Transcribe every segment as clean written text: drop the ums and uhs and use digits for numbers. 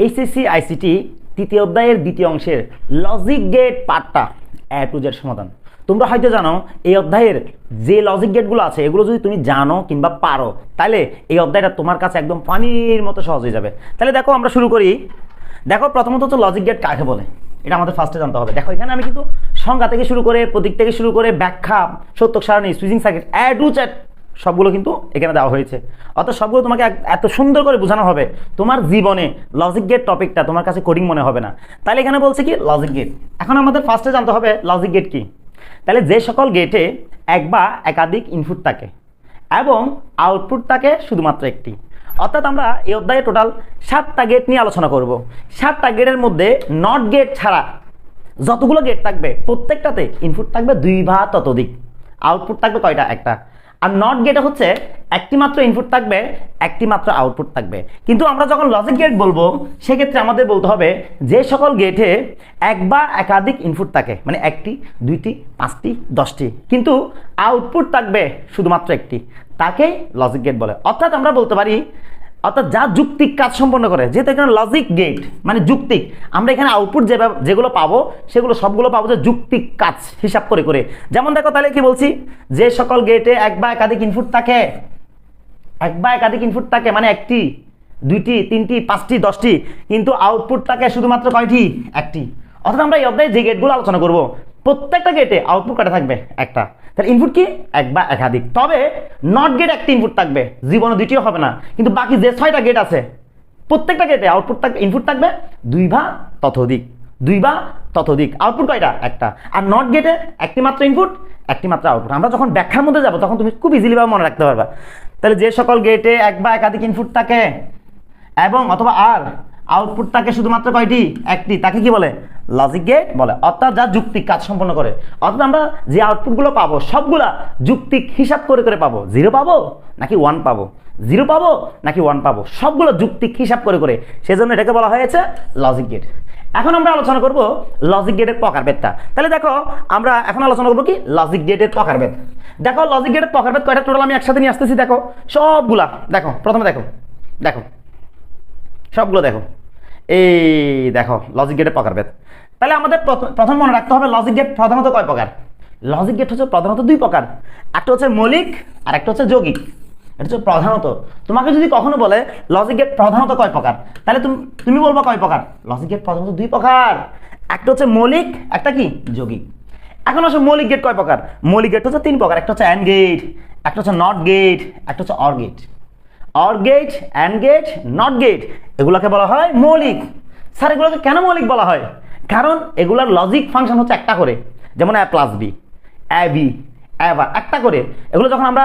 HSC ICT তৃতীয় অধ্যায়ের দ্বিতীয় অংশের লজিক গেট পার্টটা এ টু জেড সমাধান। তোমরা হয়তো জানো এই অধ্যায়ের যে লজিক গেটগুলো আছে এগুলো যদি তুমি জানো কিংবা পারো তাহলে এই অধ্যায়টা তোমার কাছে একদম পানির মতো সহজ হয়ে যাবে। তাহলে দেখো আমরা শুরু করি। দেখো প্রথমত হচ্ছে লজিক গেট কাকে বলে এটা আমাদের ফার্স্টে জানতে হবে। দেখো এখানে আমি কিন্তু সংজ্ঞা থেকে শুরু করে প্রতীক থেকে শুরু করে ব্যাখ্যা, সত্যক সারণী, switching circuit A to Z সবগুলো কিন্তু এখানে দেওয়া হয়েছে। অর্থাৎ সবগুলো তোমাকে এত সুন্দর করে বোঝানো হবে তোমার জীবনে লজিক গেট টপিকটা তোমার কাছে কোডিং মনে হবে না। তাহলে এখানে বলছে কি লজিক গেট। এখন আমাদের ফার্স্টে জানতে হবে লজিক গেট কি। তাহলে যে সকল গেটে এক বা একাধিক ইনপুট থাকে এবং আউটপুট থাকে শুধুমাত্র একটি। অর্থাৎ আমরা এই অধ্যায়ে টোটাল 7টা গেট নিয়ে আলোচনা করব। 7টা গেটের মধ্যে নট গেট ছাড়া যতগুলো গেট থাকবে প্রত্যেকটাতে ইনপুট থাকবে 2 বা ততোধিক, আউটপুট থাকবে কয়টা? একটা। আর নট গেটে হচ্ছে একটি মাত্র ইনপুট থাকবে, একটি মাত্র আউটপুট থাকবে। কিন্তু আমরা যখন লজিক গেট বলবো সেক্ষেত্রে আমাদের বলতে হবে যে সকল গেটে এক বা একাধিক ইনপুট থাকে, মানে 1টি, 2টি, 5টি, 10টি, কিন্তু আউটপুট থাকবে শুধুমাত্র একটি, তাকেই লজিক গেট বলে। অর্থাৎ আমরা বলতে পারি অর্থাৎ যা যুক্তিক কাজ সম্পন্ন করে, যেহেতু এখানে লজিক গেট মানে যুক্তিক, আমরা এখানে আউটপুট যেগুলো পাবো সেগুলো সবগুলো পাবো যে যুক্তিক কাজ হিসাব করে করে। যেমন দেখো তাহলে কি বলছি, যে সকল গেটে এক বা একাধিক ইনপুট থাকে, এক বা একাধিক ইনপুট থাকে মানে 1টি, 2টি, 3টি, 5টি, 10টি, কিন্তু আউটপুট থাকে শুধুমাত্র কয়টি? একটি। অর্থাৎ আমরা এই অধ্যায়ে যে গেটগুলো আলোচনা করব প্রত্যেকটা গেটে আউটপুট কয়টা থাকবে? একটা। তাহলে ইনপুট কি? এক বা একাধিক। তবে নট গেট একটি ইনপুট থাকবে, জীবনে 2টিও হবে না, কিন্তু বাকি যে 6টা গেট আছে প্রত্যেকটা গেটে আউটপুট থাকবে, ইনপুট থাকবে 2 বা ততোধিক, 2 বা ততোধিক, আউটপুট কয়টা? একটা। আর নট গেটে একটি মাত্র ইনপুট, একটি মাত্র আউটপুট। আমরা যখন ব্যাখ্যার মধ্যে যাব তখন তুমি খুব ইজিলি ভাবে মনে রাখতে পারবা। তাহলে যে সকল গেটে এক বা একাধিক ইনপুট থাকে এবং অথবা আর আউটপুট থাকে শুধুমাত্র কয়টি? একটি, তাকে কি বলে? লজিক গেট বলে। অর্থাৎ যা যুক্তিক কাজ সম্পন্ন করে। অর্থাৎ আমরা যে আউটপুটগুলো পাবো সবগুলা যুক্তিক হিসাব করে করে পাবো। 0 পাবো নাকি 1 পাবো, 0 পাবো নাকি 1 পাবো, সবগুলো যুক্তিক হিসাব করে করে, সেজন্য এটাকে বলা হয়েছে লজিক গেট। এখন আমরা আলোচনা করব লজিক গেটের প্রকারভেদটা। তাহলে দেখো আমরা এখন আলোচনা করবো কি লজিক গেটের প্রকারভেদ। দেখো লজিক গেটের প্রকারভেদ কয়টা টোটাল আমি একসাথে নিয়ে আসতেছি। দেখো সবগুলা, দেখো প্রথমে দেখো, দেখো সবগুলো দেখো, এই দেখো লজিক গেটের প্রকারভেদ। তাহলে আমাদের প্রথম মনে রাখতে হবে লজিক গেট প্রধানত কয় প্রকার। লজিক গেট হচ্ছে প্রধানত 2 প্রকার, একটা হচ্ছে মৌলিক আর একটা হচ্ছে যৌগিক। এটা হচ্ছে প্রধানত। তোমাকে যদি কখনো বলে লজিক গেট প্রধানত কয় প্রকার, তাহলে তুমি বলবো কয় প্রকার? লজিক গেট প্রধানত 2 প্রকার, একটা হচ্ছে মৌলিক, একটা কি? যৌগিক। এখন আসলে মৌলিক গেট কয় প্রকার? মৌলিক গেট হচ্ছে 3 প্রকার, একটা হচ্ছে অ্যান্ড গেট, একটা হচ্ছে নট গেট, একটা হচ্ছে or gate. Or gate, and gate, not gate, এগুলোকে বলা হয় মৌলিক। স্যার এগুলোকে কেন মৌলিক বলা হয়? কারণ এগুলার লজিক ফাংশন হচ্ছে একটা করে, যেমন a plus B, a B, এবার একটা করে। এগুলো যখন আমরা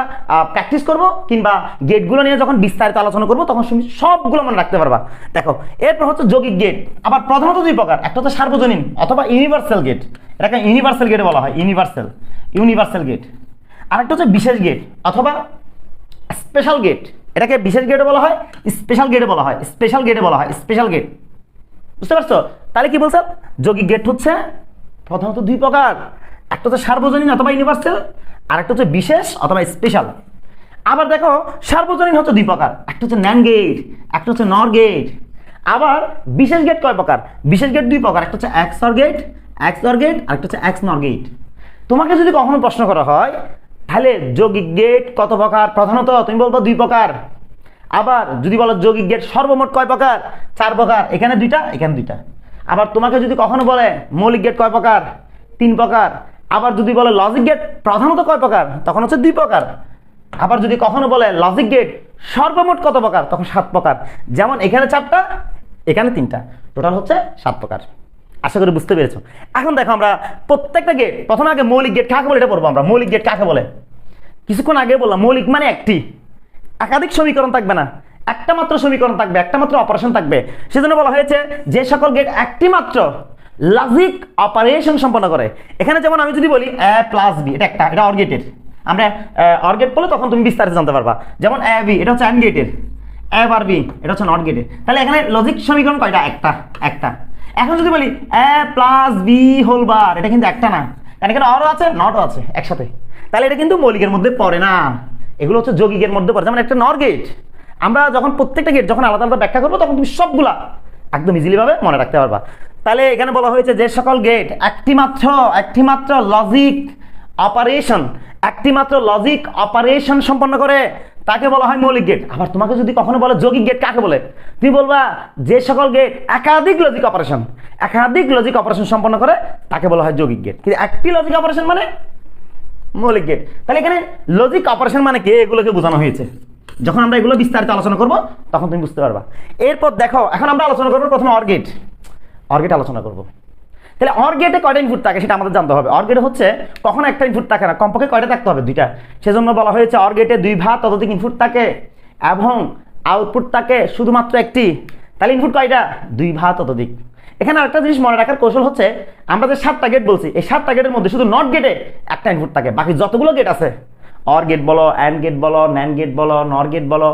প্র্যাকটিস করব কিংবা গেটগুলো নিয়ে যখন বিস্তারিত আলোচনা করব তখন তুমি সবগুলো মনে রাখতে পারবা। দেখো এরপর হচ্ছে যৌগিক গেট, আবার প্রধানত 2 প্রকার, একটা হচ্ছে সার্বজনীন অথবা ইউনিভার্সাল গেট, এটাকে ইউনিভার্সাল গেট বলা হয়, ইউনিভার্সাল গেট। আর একটা হচ্ছে বিশেষ গেট অথবা স্পেশাল গেট, এটাকে বিশেষ গেটে বলা হয়, স্পেশাল গেটে বলা হয়, স্পেশাল গেটে বলা হয়, স্পেশাল গেট। বুঝতে পারছো? তাহলে কি বলছে, যৌগিক গেট হচ্ছে প্রধানত 2 প্রকার, একটা হচ্ছে সার্বজনীন অথবা ইউনিভার্সাল, আর একটা হচ্ছে বিশেষ অথবা স্পেশাল। আবার দেখো সার্বজনীন হচ্ছে 2 প্রকার, একটা হচ্ছে ন্যান্ড গেট, একটা হচ্ছে নর গেট। আবার বিশেষ গেট কয় প্রকার? বিশেষ গেট 2 প্রকার, একটা হচ্ছে XOR গেট, আর একটা হচ্ছে XNOR গেট। তোমাকে যদি কখনো প্রশ্ন করা হয় তাহলে যৌগিক গেট কত প্রকার প্রধানত, তুমি বলবো 2 প্রকার। আবার যদি বলো যৌগিক গেট সর্বমোট কয় প্রকার? 4 প্রকার, এখানে 2টা, এখানে 2টা। আবার তোমাকে যদি কখনো বলে মৌলিক গেট কয় প্রকার? 3 প্রকার। আবার যদি বলে লজিক গেট প্রধানত কয় প্রকার? তখন হচ্ছে 2 প্রকার। আবার যদি কখনো বলে লজিক গেট সর্বমোট কত প্রকার? তখন 7 প্রকার। যেমন এখানে 4টা, এখানে 3টা, টোটাল হচ্ছে 7 প্রকার। আশা করি বুঝতে পেরেছো। এখন দেখো আমরা প্রত্যেকটা গেট, প্রথমে আগে মৌলিক গেট কাকে বলে এটা পড়বো আমরা। মৌলিক গেট কাকে বলে? কিছুক্ষণ আগে বললাম মৌলিক মানে একটি, একাধিক সমীকরণ থাকবে না, একটা মাত্র সমীকরণ থাকবে, একটা মাত্র অপারেশন থাকবে। সেজন্য বলা হয়েছে যে সকল গেট একটি মাত্র লজিক অপারেশন সম্পন্ন করে। এখানে যেমন আমি যদি বলি a প্লাস বি, এটা একটা, এটা অর গেটের। আমরা অর গেট বলে তখন তুমি বিস্তারিত জানতে পারবা। যেমন a বি, এটা হচ্ছে অ্যান্ড গেটের, a বার বি, এটা হচ্ছে নট গেটের। তাহলে এখানে লজিক সমীকরণ কয়টা? একটা। এখন যদি বলি a plus B whole bar, এটা কিন্তু একটা না, কারণ এখানে অরও আছে নটও আছে একসাথে। তাহলে এটা কিন্তু মৌলিকের মধ্যে পড়ে না, এগুলো হচ্ছে যৌগিকের মধ্যে পড়ে। যেমন একটা নর গেট, আমরা যখন প্রত্যেকটা গেট যখন আলাদা আলাদা ব্যাখ্যা করবো তখন তুমি সবগুলা একদম ইজিলি ভাবে মনে রাখতে পারবা। তাহলে এখানে বলা হয়েছে যে সকল গেট একটিমাত্র লজিক অপারেশন সম্পন্ন করে তাকে বলা হয় মৌলিক গেট। আবার তোমাকে যদি কখনো বলে যৌগিক গেট কাকে বলে, তুমি বলবা যে সকল গেট একাধিক লজিক অপারেশন সম্পন্ন করে তাকে বলা হয় যৌগিক গেট। কিন্তু একটি লজিক অপারেশন মানে মৌলিক গেট। তাহলে এখানে লজিক অপারেশন মানে কি, এগুলোকে বোঝানো হয়েছে। যখন আমরা এগুলো বিস্তারিত আলোচনা করব তখন তুমি বুঝতে পারবা। এরপর দেখো, এখন আমরা আলোচনা করবো প্রথমে অর গেট আলোচনা করব। তাহলে অর গেটে কয়টা ইনপুট থাকে সেটা আমাদের জানতে হবে। অর গেটে হচ্ছে কখনো একটা ইনপুট থাকে না, কমপক্ষে কয়টা থাকতে হবে, দুইটা। সেজন্য বলা হয়েছে অর গেটে 2 বা ততোধিক ইনপুট থাকে এবং আউটপুট থাকে শুধুমাত্র একটি। তাহলে ইনপুট কয়টা, 2 বা ততোধিক। এখানে আরেকটা জিনিস মনে রাখার কৌশল হচ্ছে, আমরা যে 7টা গেট বলছি, এই 7টা গেটের মধ্যে শুধু নট গেটে একটা ইনপুট থাকে, বাকি যতগুলো গেট আছে, অর গেট বলো, অ্যান্ড গেট বলো, ন্যান্ড গেট বলো, নর গেট বলো,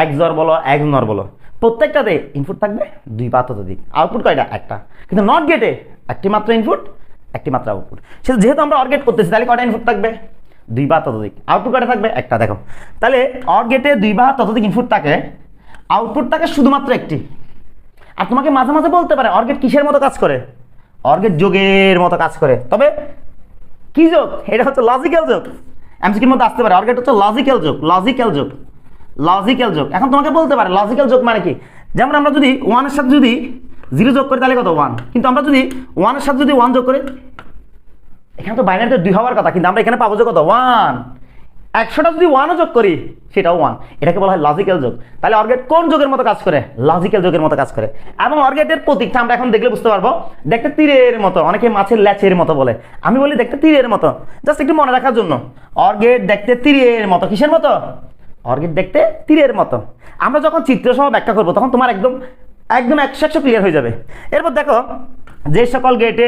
XOR বলো, XNOR বলো, প্রত্যেকটাতে ইনপুট থাকবে 2 বা ততোধিক। আউটপুট কয়টা, একটা। কিন্তু নট গেটে একটি মাত্র ইনপুট, একটি মাত্র আউটপুট। সেটা যেহেতু আমরা অর গেট করতেছি, তাহলে কয়টা ইনপুট থাকবে, 2 বা ততোধিক। আউটপুট কয়টা থাকবে, একটা। দেখো তাহলে অর গেটে 2 বা ততোধিক ইনপুট থাকে, আউটপুট থাকে শুধুমাত্র একটি। আর তোমাকে মাঝে মাঝে বলতে পারে অর গেট কিসের মতো কাজ করে, অর গেট যোগের মতো কাজ করে। তবে কি যোগ, এটা হচ্ছে লজিক্যাল যোগ। এমসিকিউর মধ্যে আসতে পারে অর গেট হচ্ছে লজিক্যাল যোগ। এখন তোমাকে বলতে পারে লজিক্যাল যোগ মানে কি, যেমন আমরা যদি 1 এর সাথে যদি 0 যোগ করি তাহলে কত, 1। কিন্তু আমরা যদি 1 এর সাথে যদি 1 যোগ করি, এখানে তো বাইনারিতে 2 হওয়ার কথা, কিন্তু আমরা এখানে পাবো যে কত, 1। 100টা যদি 1ও যোগ করি সেটাও 1। এটাকে বলা হয় লজিক্যাল যোগ। তাহলে অর গেট কোন যোগের মতো কাজ করে, লজিক্যাল যোগের মতো কাজ করে। এবং অর গেটের প্রতীকটা আমরা এখন দেখলে বুঝতে পারবো, দেখতে তীরের মতো, অনেকে মাছের ল্যাচের মতো বলে, আমি বলি দেখতে তীরের মতো, জাস্ট একটু মনে রাখার জন্য। অর গেট দেখতে তীরের মতো, কিসের মতো, অর গেট দেখতে তীরের মতো। আমরা যখন চিত্র সহ ব্যাখ্যা করবো তখন তোমার একদম 100 ক্লিয়ার হয়ে যাবে। এরপর দেখো, যে সকল গেটে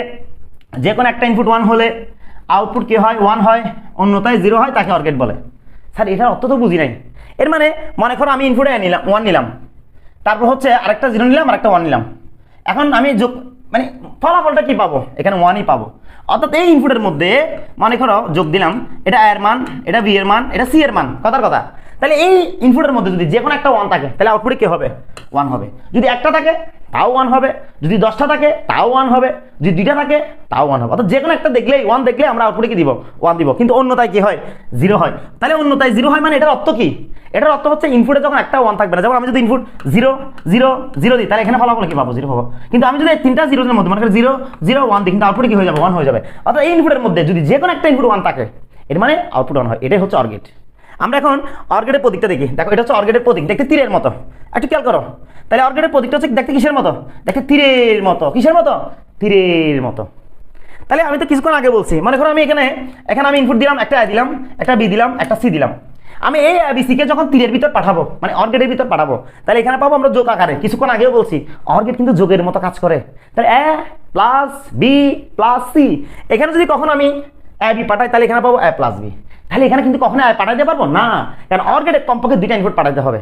যে কোনো একটা ইনপুট 1 হলে আউটপুট কি হয়, 1 হয়, অন্যথায় 0 হয়, তাকে অর গেট বলে। স্যার এটার অর্থ তো বুঝি নাই। এর মানে মনে করো আমি ইনপুটে 1 নিলাম, তারপর হচ্ছে আরেকটা 0 নিলাম, আরেকটা 1 নিলাম। এখন আমি যোগ মানে ফলাফলটা কি পাবো, এখানে 1ই পাবো। অর্থাৎ এই ইনপুটের মধ্যে মনে করো যোগ দিলাম, এটা A এর মান, এটা B এর মান, এটা C এর মান, কথার কথা। তাহলে এই ইনপুটের মধ্যে যদি যে কোনো একটা 1 থাকে তাহলে আউটপুটে কি হবে, 1 হবে। যদি একটা থাকে তাও 1 হবে, যদি 10টা থাকে তাও 1 হবে, যদি 2টা থাকে তাও 1 হবে। অর্থাৎ যে কোনো একটা দেখলেই 1 দেখলে আমরা আউটপুটে কি দিব, 1 দিব। কিন্তু অন্যতায় কি হয়, 0 হয়। তাহলে অন্যতায় 0 হয় মানে এটার অর্থ কি, এটার অর্থ হচ্ছে ইনপুটে যখন একটা 1 থাকবে না, যেমন আমি যদি ইনপুট 0 0 0 দিই তাহলে এখানে ফলাফল কি পাবো, 0 পাবো। কিন্তু আমি যদি 3টা 0 এর মধ্যে মানে 0 0 1 দিই, কিন্তু আউটপুটে কি হয়ে যাবে, 1 হয়ে যাবে। অর্থাৎ এই ইনপুটের মধ্যে যদি যে কোনো একটা ইনপুট 1 থাকে এর মানে আউটপুট 1 হয়। এটাই হচ্ছে অর গেট। আমরা এখন অর গেটের প্রতীকটা দেখি। দেখো এটা হচ্ছে অর গেটের প্রতীক, দেখতে তীরের মতো, একটু খেয়াল করো। তাহলে অর গেটের প্রতীকটা হচ্ছে দেখতে কিসের মতো, দেখতে তীরের মতো। কিসের মতো, তীরের মতো। তাহলে আমি তো কিছুক্ষণ আগে বলছি, মনে করো আমি এখানে আমি ইনপুট দিলাম, একটা A দিলাম, একটা B দিলাম, একটা C দিলাম। আমি এই ABC কে যখন তীরের ভিতর পাঠাবো, মানে অর গেটের ভিতর পাঠাবো, তাহলে এখানে পাবো আমরা যোগ আকারে। কিছুক্ষণ আগেও বলছি অর গেট কিন্তু যোগের মতো কাজ করে। তাহলে A plus B plus C, এখানে যদি কখনো আমি AB পাঠাই তাহলে এখানে পাবো A প্লাস B। তাহলে এখানে কিন্তু কখনো পাঠাইতে পারবো না, কারণ অর গেটে কমপক্ষে 2টা ইনপুট পাঠাইতে হবে।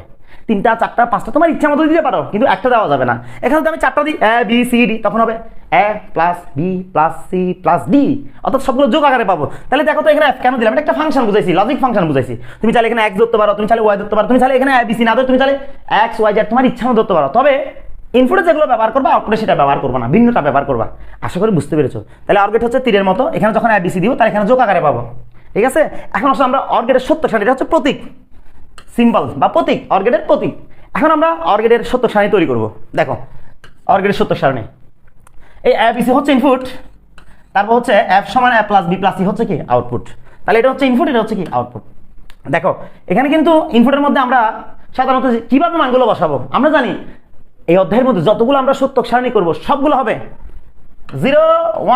3টা 4টা 5টা তোমার ইচ্ছা মতো দিতে পারো, কিন্তু একটা দেওয়া যাবে না। এখানে যদি আমি 4টা দিই A B C D, তখন হবে A plus B plus C plus D, অর্থাৎ সবগুলো যোগ আকারে পাবো। তাহলে দেখো তো এখানে F কেন দিলাম, এটা একটা ফাংশন বুঝাইছি, লজিক ফাংশন বুঝাইছি। তুমি চাইলে এখানে X ধরতে পারো, তুমি চাইলে Y ধরতে পারো, তুমি চাইলে এখানে A B C না ধরে তুমি চাইলে X Y Z তোমার ইচ্ছা মতো ধরতে পারো। তবে ইনপুটে যেগুলো ব্যবহার করবা আউটপুটে সেটা ব্যবহার করবা না, ভিন্নটা ব্যবহার করবা। আশা করি বুঝতে পেরেছো। তাহলে অর গেট হচ্ছে তীরের মতো, এখানে যখন A B C দিব তাহলে এখানে যোগ আকারে পাবো, ঠিক আছে। এখন আসলে আমরা অর গেটের সত্য সারণী, এটা হচ্ছে প্রতীক, সিম্বল বা প্রতীক, অর গেটের প্রতীক। এখন আমরা অর গেটের সত্য সারণী তৈরি করব। দেখো অর গেটের সত্য সারণী, এই A B C হচ্ছে ইনপুট, তারপর হচ্ছে F সমান A plus B plus C হচ্ছে কি আউটপুট। তাহলে এটা হচ্ছে ইনপুট, এটা হচ্ছে কি আউটপুট। দেখো এখানে কিন্তু ইনপুটের মধ্যে আমরা সাধারণত কিভাবে মানগুলো বসাবো আমরা জানি। এই অধ্যায়ের মধ্যে যতগুলো আমরা সত্য সারণী করব সবগুলো হবে 0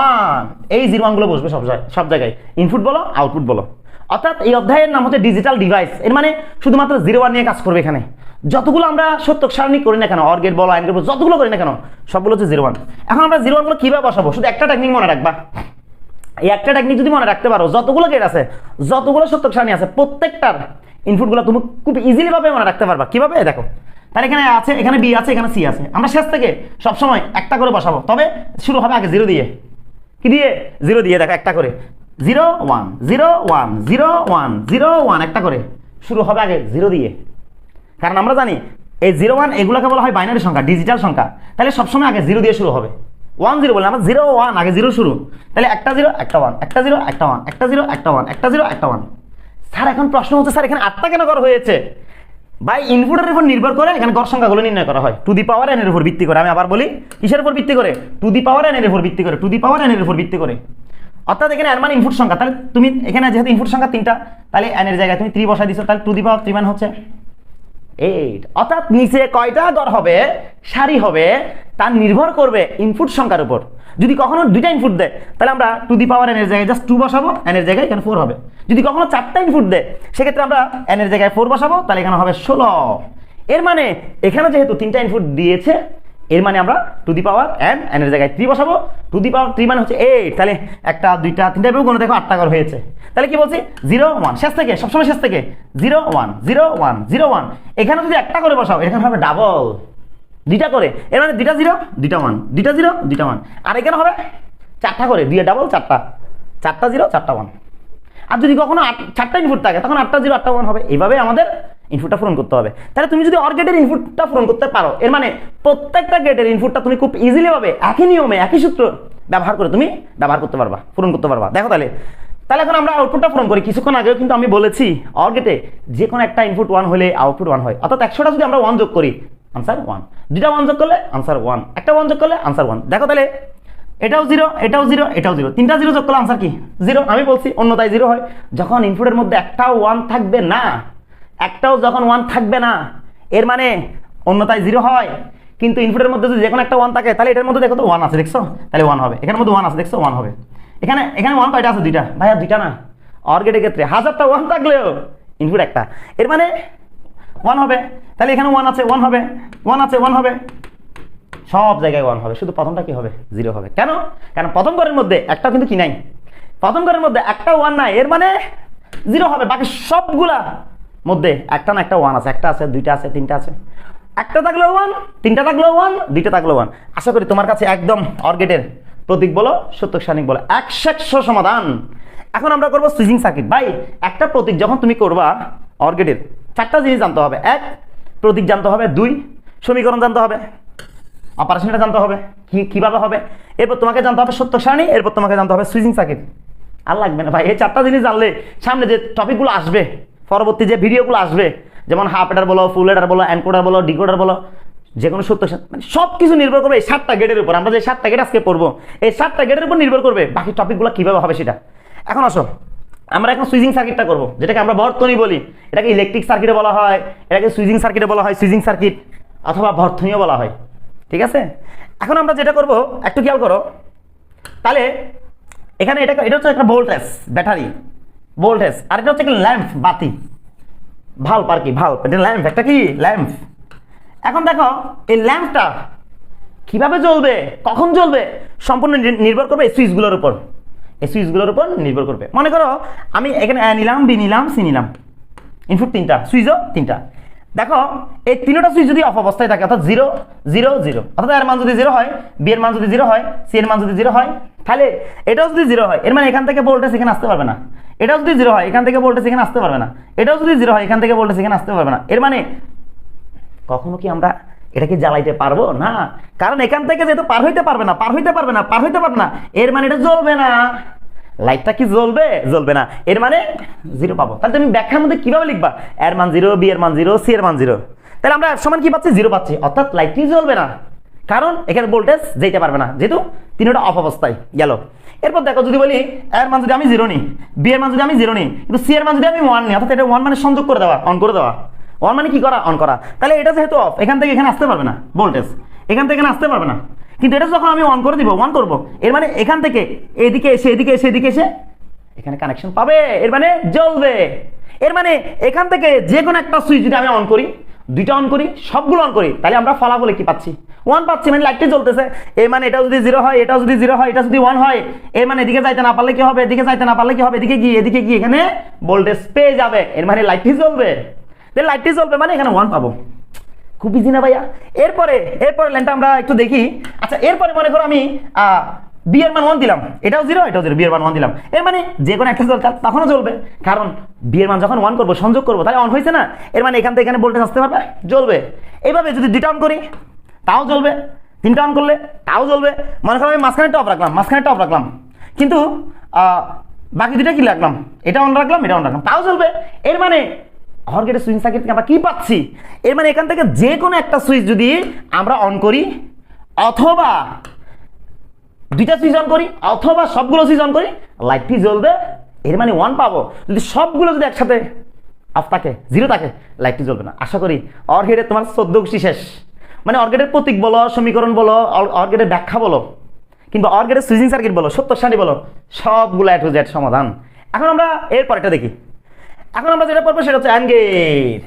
1, এই 0 1 গুলো বসবে সব জায়গায়, ইনপুট বলো আউটপুট বলো। অর্থাৎ এই অধ্যায়ের নাম হচ্ছে ডিজিটাল ডিভাইস। এর মানে শুধুমাত্র 0 1 নিয়ে কাজ করবে। এখানে যতগুলো আমরা সত্য সারণী করি না কেন, অর গেট বলো, অ্যান্ড গেট বলো, যতগুলো করি না কেন সবগুলো হচ্ছে 0 1। এখন আমরা 0 1 গুলো কিভাবে বসাবো, শুধু একটা টেকনিক মনে রাখবা। এই একটা টেকনিক যদি মনে রাখতে পারো, যতগুলো গেট আছে, যতগুলো সত্য সারণী আছে, প্রত্যেকটার ইনপুটগুলো তুমি খুব ইজিলি ভাবে মনে রাখতে পারবা। কিভাবে দেখো, তাহলে এখানে আছে, এখানে B আছে, এখানে C আছে। আমরা শেষ থেকে সবসময় একটা করে বসাবো, তবে শুরু হবে আগে 0 দিয়ে। কি দিয়ে, 0 দিয়ে। দেখো একটা করে 0 1 0 1 0 1 0 1 একটা করে শুরু হবে আগে 0 দিয়ে। কারণ আমরা জানি এই 0 1 এগুলোকে বলা হয় বাইনারি সংখ্যা, ডিজিটাল সংখ্যা। তাহলে সবসময় আগে 0 দিয়ে শুরু হবে। 1 0 বললাম, আমরা 0 1 আগে 0 শুরু। তাহলে একটা 0 একটা 1, একটা 0 একটা 1, একটা 0 একটা 1, একটা 0 একটা 1। স্যার এখন প্রশ্ন হচ্ছে, স্যার এখানে 8টা কেন করা হয়েছে? ভাই ইনপুটের উপর নির্ভর করে এখানে গড় সংখ্যাগুলো নির্ণয় করা হয় টু দি পাওয়ার n এর উপর ভিত্তি করে। আমি আবার বলি, কিসের উপর ভিত্তি করে? টু দি পাওয়ার n এর উপর ভিত্তি করে, টু দি পাওয়ার n এর উপর ভিত্তি করে। অর্থাৎ এখানে n মানে ইনপুট সংখ্যা। তাহলে তুমি এখানে যেহেতু ইনপুট সংখ্যা 3টা, তাহলে n এর জায়গায় তুমি 3 বসাই দিছো, তাহলে টু দি পাওয়ার 3 মানে হচ্ছে 8। অর্থাৎ নিচে কয়টা গড় হবে, সারি হবে, তা নির্ভর করবে ইনপুট সংখ্যার উপর। যদি কখনো 2টা ইনপুট দেয়, তাহলে আমরা টু দি পাওয়ার n এর জায়গায় জাস্ট 2 বসাবো, n এর জায়গায় এখানে 4 হবে। যদি কখনো 4টা ইনপুট দেয়, সেক্ষেত্রে আমরা n এর জায়গায় 4 বসাবো, তাহলে এখানে হবে 16। এর মানে এখানে যেহেতু 3টা ইনপুট দিয়েছে, এর মানে আমরা টু দি পাওয়ার n এর জায়গায় 3 বসাবো। টু দি পাওয়ার 3 মানে হচ্ছে 8। তাহলে একটা 2টা 3টা বেউ গুণ দেখো 8টা গড় হয়েছে। তাহলে কি বলছি, 0 1 শেষ থেকে, সবসময় শেষ থেকে 0 1 0 1 0 1। এখানে যদি একটা করে বসাও, এখানে হবে ডাবল 2টা করে। এর মানে 2টা 0 2টা 1, 2টা 0 2টা 1। আর এখানে হবে 4টা করে, 2 ডাবল 4টা, 4টা 0 4টা 1। আর যদি কখনো 4টা ইনপুট থাকে, তখন 8টা 0 8টা 1 হবে। এইভাবে আমাদের ইনপুটটা পূরণ করতে হবে। তাহলে তুমি যদি অর গেটের ইনপুটটা পূরণ করতে পারো, এর মানে প্রত্যেকটা গেটের ইনপুটটা তুমি খুব ইজিলি ভাবে একই নিয়মে, একই সূত্র ব্যবহার করে তুমি ব্যবহার করতে পারবা, পূরণ করতে পারবা। দেখো তাহলে এখন আমরা আউটপুটটা পূরণ করি। কিছুক্ষণ আগেও কিন্তু আমি বলেছি, অর গেটে যে কোনো একটা ইনপুট 1 হলে আউটপুট 1 হয়। অর্থাৎ 100টা যদি আমরা 1 যোগ করি, আনসার 1। 2টা 1 যোগ করলে আনসার 1, একটা 1 যোগ করলে আনসার 1। দেখো তাহলে এটাও 0 এটাও 0 এটাও 0, 3টা 0 যোগ করলে আনসার কি 0। আমি বলছি অন্যথায় 0 হয়। যখন ইনপুটের মধ্যে একটাও 1 থাকবে না, একটাও যখন 1 থাকবে না, এর মানে অন্যথায় 0 হয়। কিন্তু ইনপুটের মধ্যে যদি যে কোনো একটা 1 থাকে, তাহলে এটার মধ্যে দেখো তো 1 আছে, দেখছো? তাহলে 1 হবে। এখানের মধ্যে 1 আছে, দেখছো? 1 হবে। এখানে 1 কয়টা আছে? 2টা। ভাইয়া 2টা না, অর গেটের ক্ষেত্রে 1000টা 1 থাকলেও ইনপুট একটা, এর মানে 1 হবে। তাহলে এখানে 1 আছে, 1 হবে, 1 আছে, 1 হবে, সব জায়গায় 1 হবে। শুধু প্রথমটা কি হবে? 0 হবে। কেন? কারণ প্রথম ঘরের মধ্যে একটাও কিন্তু কি নাই, প্রথম ঘরের মধ্যে একটাও 1 নাই, এর মানে 0 হবে। বাকি সবগুলা মধ্যে একটা না একটা 1 আছে, একটা আছে, 2টা আছে, 3টা আছে। একটা থাকলেও 1, 3টা থাকলেও 1, 2টা থাকলেও 1। আশা করি তোমার কাছে একদম অর গেটের প্রতীক বলো, সত্য সারণী বলো, 100 সমাধান। এখন আমরা করবো সুইচিং সার্কিট। ভাই একটা প্রতীক যখন তুমি করবা অর গেটের, 4টা জিনিস জানতে হবে। 1 প্রতীক জানতে হবে, 2 সমীকরণ জানতে হবে, অপারেশনটা জানতে হবে কিভাবে হবে, এরপর তোমাকে জানতে হবে সত্য সারণী, এরপর তোমাকে জানতে হবে সুইচিং সার্কিট। আর লাগবে না ভাই, এই 4টা জিনিস জানলে সামনে যে টপিকগুলো আসবে, পরবর্তী যে ভিডিওগুলো আসবে, যেমন হাফ এডার বলো, ফুল এডার বলো, এনকোডার বলো, ডিকোডার বলো, যে কোনো সত্য মানে সব কিছু নির্ভর করবে এই 7টা গেটের উপর। আমরা যে 7টা গেট আজকে পড়বো, এই 7টা গেটের উপর নির্ভর করবে বাকি টপিকগুলো কিভাবে হবে সেটা। এখন আসো, আমরা এখন সুইচিং সার্কিটটা করবো, যেটাকে আমরা বর্তনী বলি। এটাকে ইলেকট্রিক সার্কিটে বলা হয়, এটাকে সুইচিং সার্কিটে বলা হয়, সুইচিং সার্কিট অথবা বর্তনীও বলা হয়। ঠিক আছে? এখন আমরা যেটা করব একটু খেয়াল করো। তাহলে এখানে এটা হচ্ছে একটা ভোল্টেজ, ব্যাটারি ভোল্টেজ, আর এটা হচ্ছে একটা ল্যাম্প, বাতি, ভাল্ব আর কি, ভাল্ব। এটা ল্যাম্প, একটা কি ল্যাম্প। এখন দেখো এই ল্যাম্পটা কিভাবে জ্বলবে, কখন জ্বলবে, সম্পূর্ণ নির্ভর করবে এই সুইচগুলোর উপর। এই সুইচগুলোর উপর নির্ভর করবে। মনে করো আমি এখানে এ নিলাম, বি নিলাম, সি নিলাম, ইনপুট 3টা, সুইচও 3টা। দেখো এই 3টা সুইচ যদি অফ অবস্থায় থাকে, অর্থাৎ 0 0 0, অর্থাৎ এর মান যদি 0 হয়, বি এর মান যদি 0 হয়, সি এর মান যদি 0 হয়, তাহলে এটাও যদি 0 হয়, এর মানে এখান থেকে ভোল্টেজ এখানে আসতে পারবে না। এটাও যদি 0 হয়, এখান থেকে ভোল্টেজ এখানে আসতে পারবে না। এটাও যদি 0 হয়, এখান থেকে ভোল্টেজ এখানে আসতে পারবে না। এর মানে কখনো কি আমরা এটাকে জ্বালাইতে পারবো না? কারণ এখান থেকে যেহেতু পার হইতে পারবে না, পার হইতে পারবে না, পার হইতে পারবে না, এর মানে এটা জ্বলবে না। লাইটটা কি জ্বলবে? জ্বলবে না। এর মানে 0 পাবো। তাহলে তুমি ব্যাখ্যার মধ্যে কিভাবে লিখবা? এর মান 0, বি এর মান 0, সি এর মান 0। তাহলে আমরা সমান কি পাচ্ছি? 0 পাচ্ছি। অর্থাৎ লাইটটি জ্বলবে না, কারণ এখানে ভোল্টেজ যেতে পারবে না, যেহেতু 3টা অফ অবস্থায় গেল। এরপর দেখো যদি বলি এর মান যদি আমি 0 নিই, বি এর মান যদি আমি 0 নিই, কিন্তু সি এর মান যদি আমি 1 নিই, অর্থাৎ এটা 1 মানে সংযোগ করে দেওয়া, অন করে দেওয়া। 1 মানে কি করা? অন করা। তাহলে এটা যেহেতু অফ, এখান থেকে এখানে আসতে পারবে না ভোল্টেজ, এখান থেকে এখানে আসতে পারবে না। কিন্তু এটা যখন আমি অন করে দিব, অন করবো, এর মানে এখান থেকে এদিকে এসে, এদিকে এসে, এদিকে এসে এখানে কানেকশন পাবে, এর মানে জ্বলবে। এর মানে এখান থেকে যে কোনো একটা সুইচ যদি আমি অন করি, 2টা অন করি, সবগুলো অন করি, তাহলে আমরা ফলাফলে কি পাচ্ছি? 1 পাচ্ছি, মানে লাইটটি জ্বলতেছে। এর মানে এটাও যদি 0 হয়, এটাও যদি 0 হয়, এটা যদি 1 হয়, এর মানে এদিকে যাইতে না পারলে কি হবে? এদিকে যাইতে না পারলে কি হবে? এদিকে গিয়ে এখানে ভোল্টেজ পেয়ে যাবে, এর মানে লাইটটি জ্বলবে। তাহলে লাইটটি জ্বলবে মানে এখানে 1 পাবো। খুব ইজি না ভাইয়া? এরপরে লাইনটা আমরা একটু দেখি। আচ্ছা, এরপরে মনে করো আমি বি এর মান 1 দিলাম, এটাও 0 এটাও 0, বি এর মান 1 দিলাম, এর মানে যে কোনো একটা তখনও চলবে, কারণ বি এর মান যখন 1 করবো সংযোগ করবো তাহলে অন হয়েছে না, এর মানে এখান থেকে এখানে ভোল্টেজ আসতে পারবে, জ্বলবে। এইভাবে যদি দুইটা অন করি তাও জ্বলবে, তিনটা অন করলে তাও জ্বলবে। মনে করো আমি মাঝখানেরটা অফ রাখলাম, কিন্তু বাকি দুটা কি রাখলাম, এটা অন রাখলাম তাও জ্বলবে। এর মানে হর গেটের সুইং সার্কিট থেকে আমরা কি পাচ্ছি, এর মানে এখান থেকে যে কোনো একটা সুইচ যদি আমরা অন করি অথবা দুইটা সুইচ অন করি অথবা সবগুলো সুইচ অন করি, লাইটটি জ্বলবে, এর মানে 1 পাবো। যদি সবগুলো যদি একসাথে অফ থাকে, 0 থাকে, লাইটটি জ্বলবে না। আশা করি অর গেটের তোমার 14 গোষ্ঠী শেষ, মানে অর গেটের প্রতীক বলো, সমীকরণ বলো, অর গেটের ব্যাখ্যা বলো, কিংবা অর গেটের সুইচিং সার্কিট বলো, সত্য সারি বলো, সবগুলো A to Z সমাধান। এখন আমরা এর পরেটা দেখি। এখন আমরা যেটা পড়বো সেটা হচ্ছে অ্যান্ড গেট।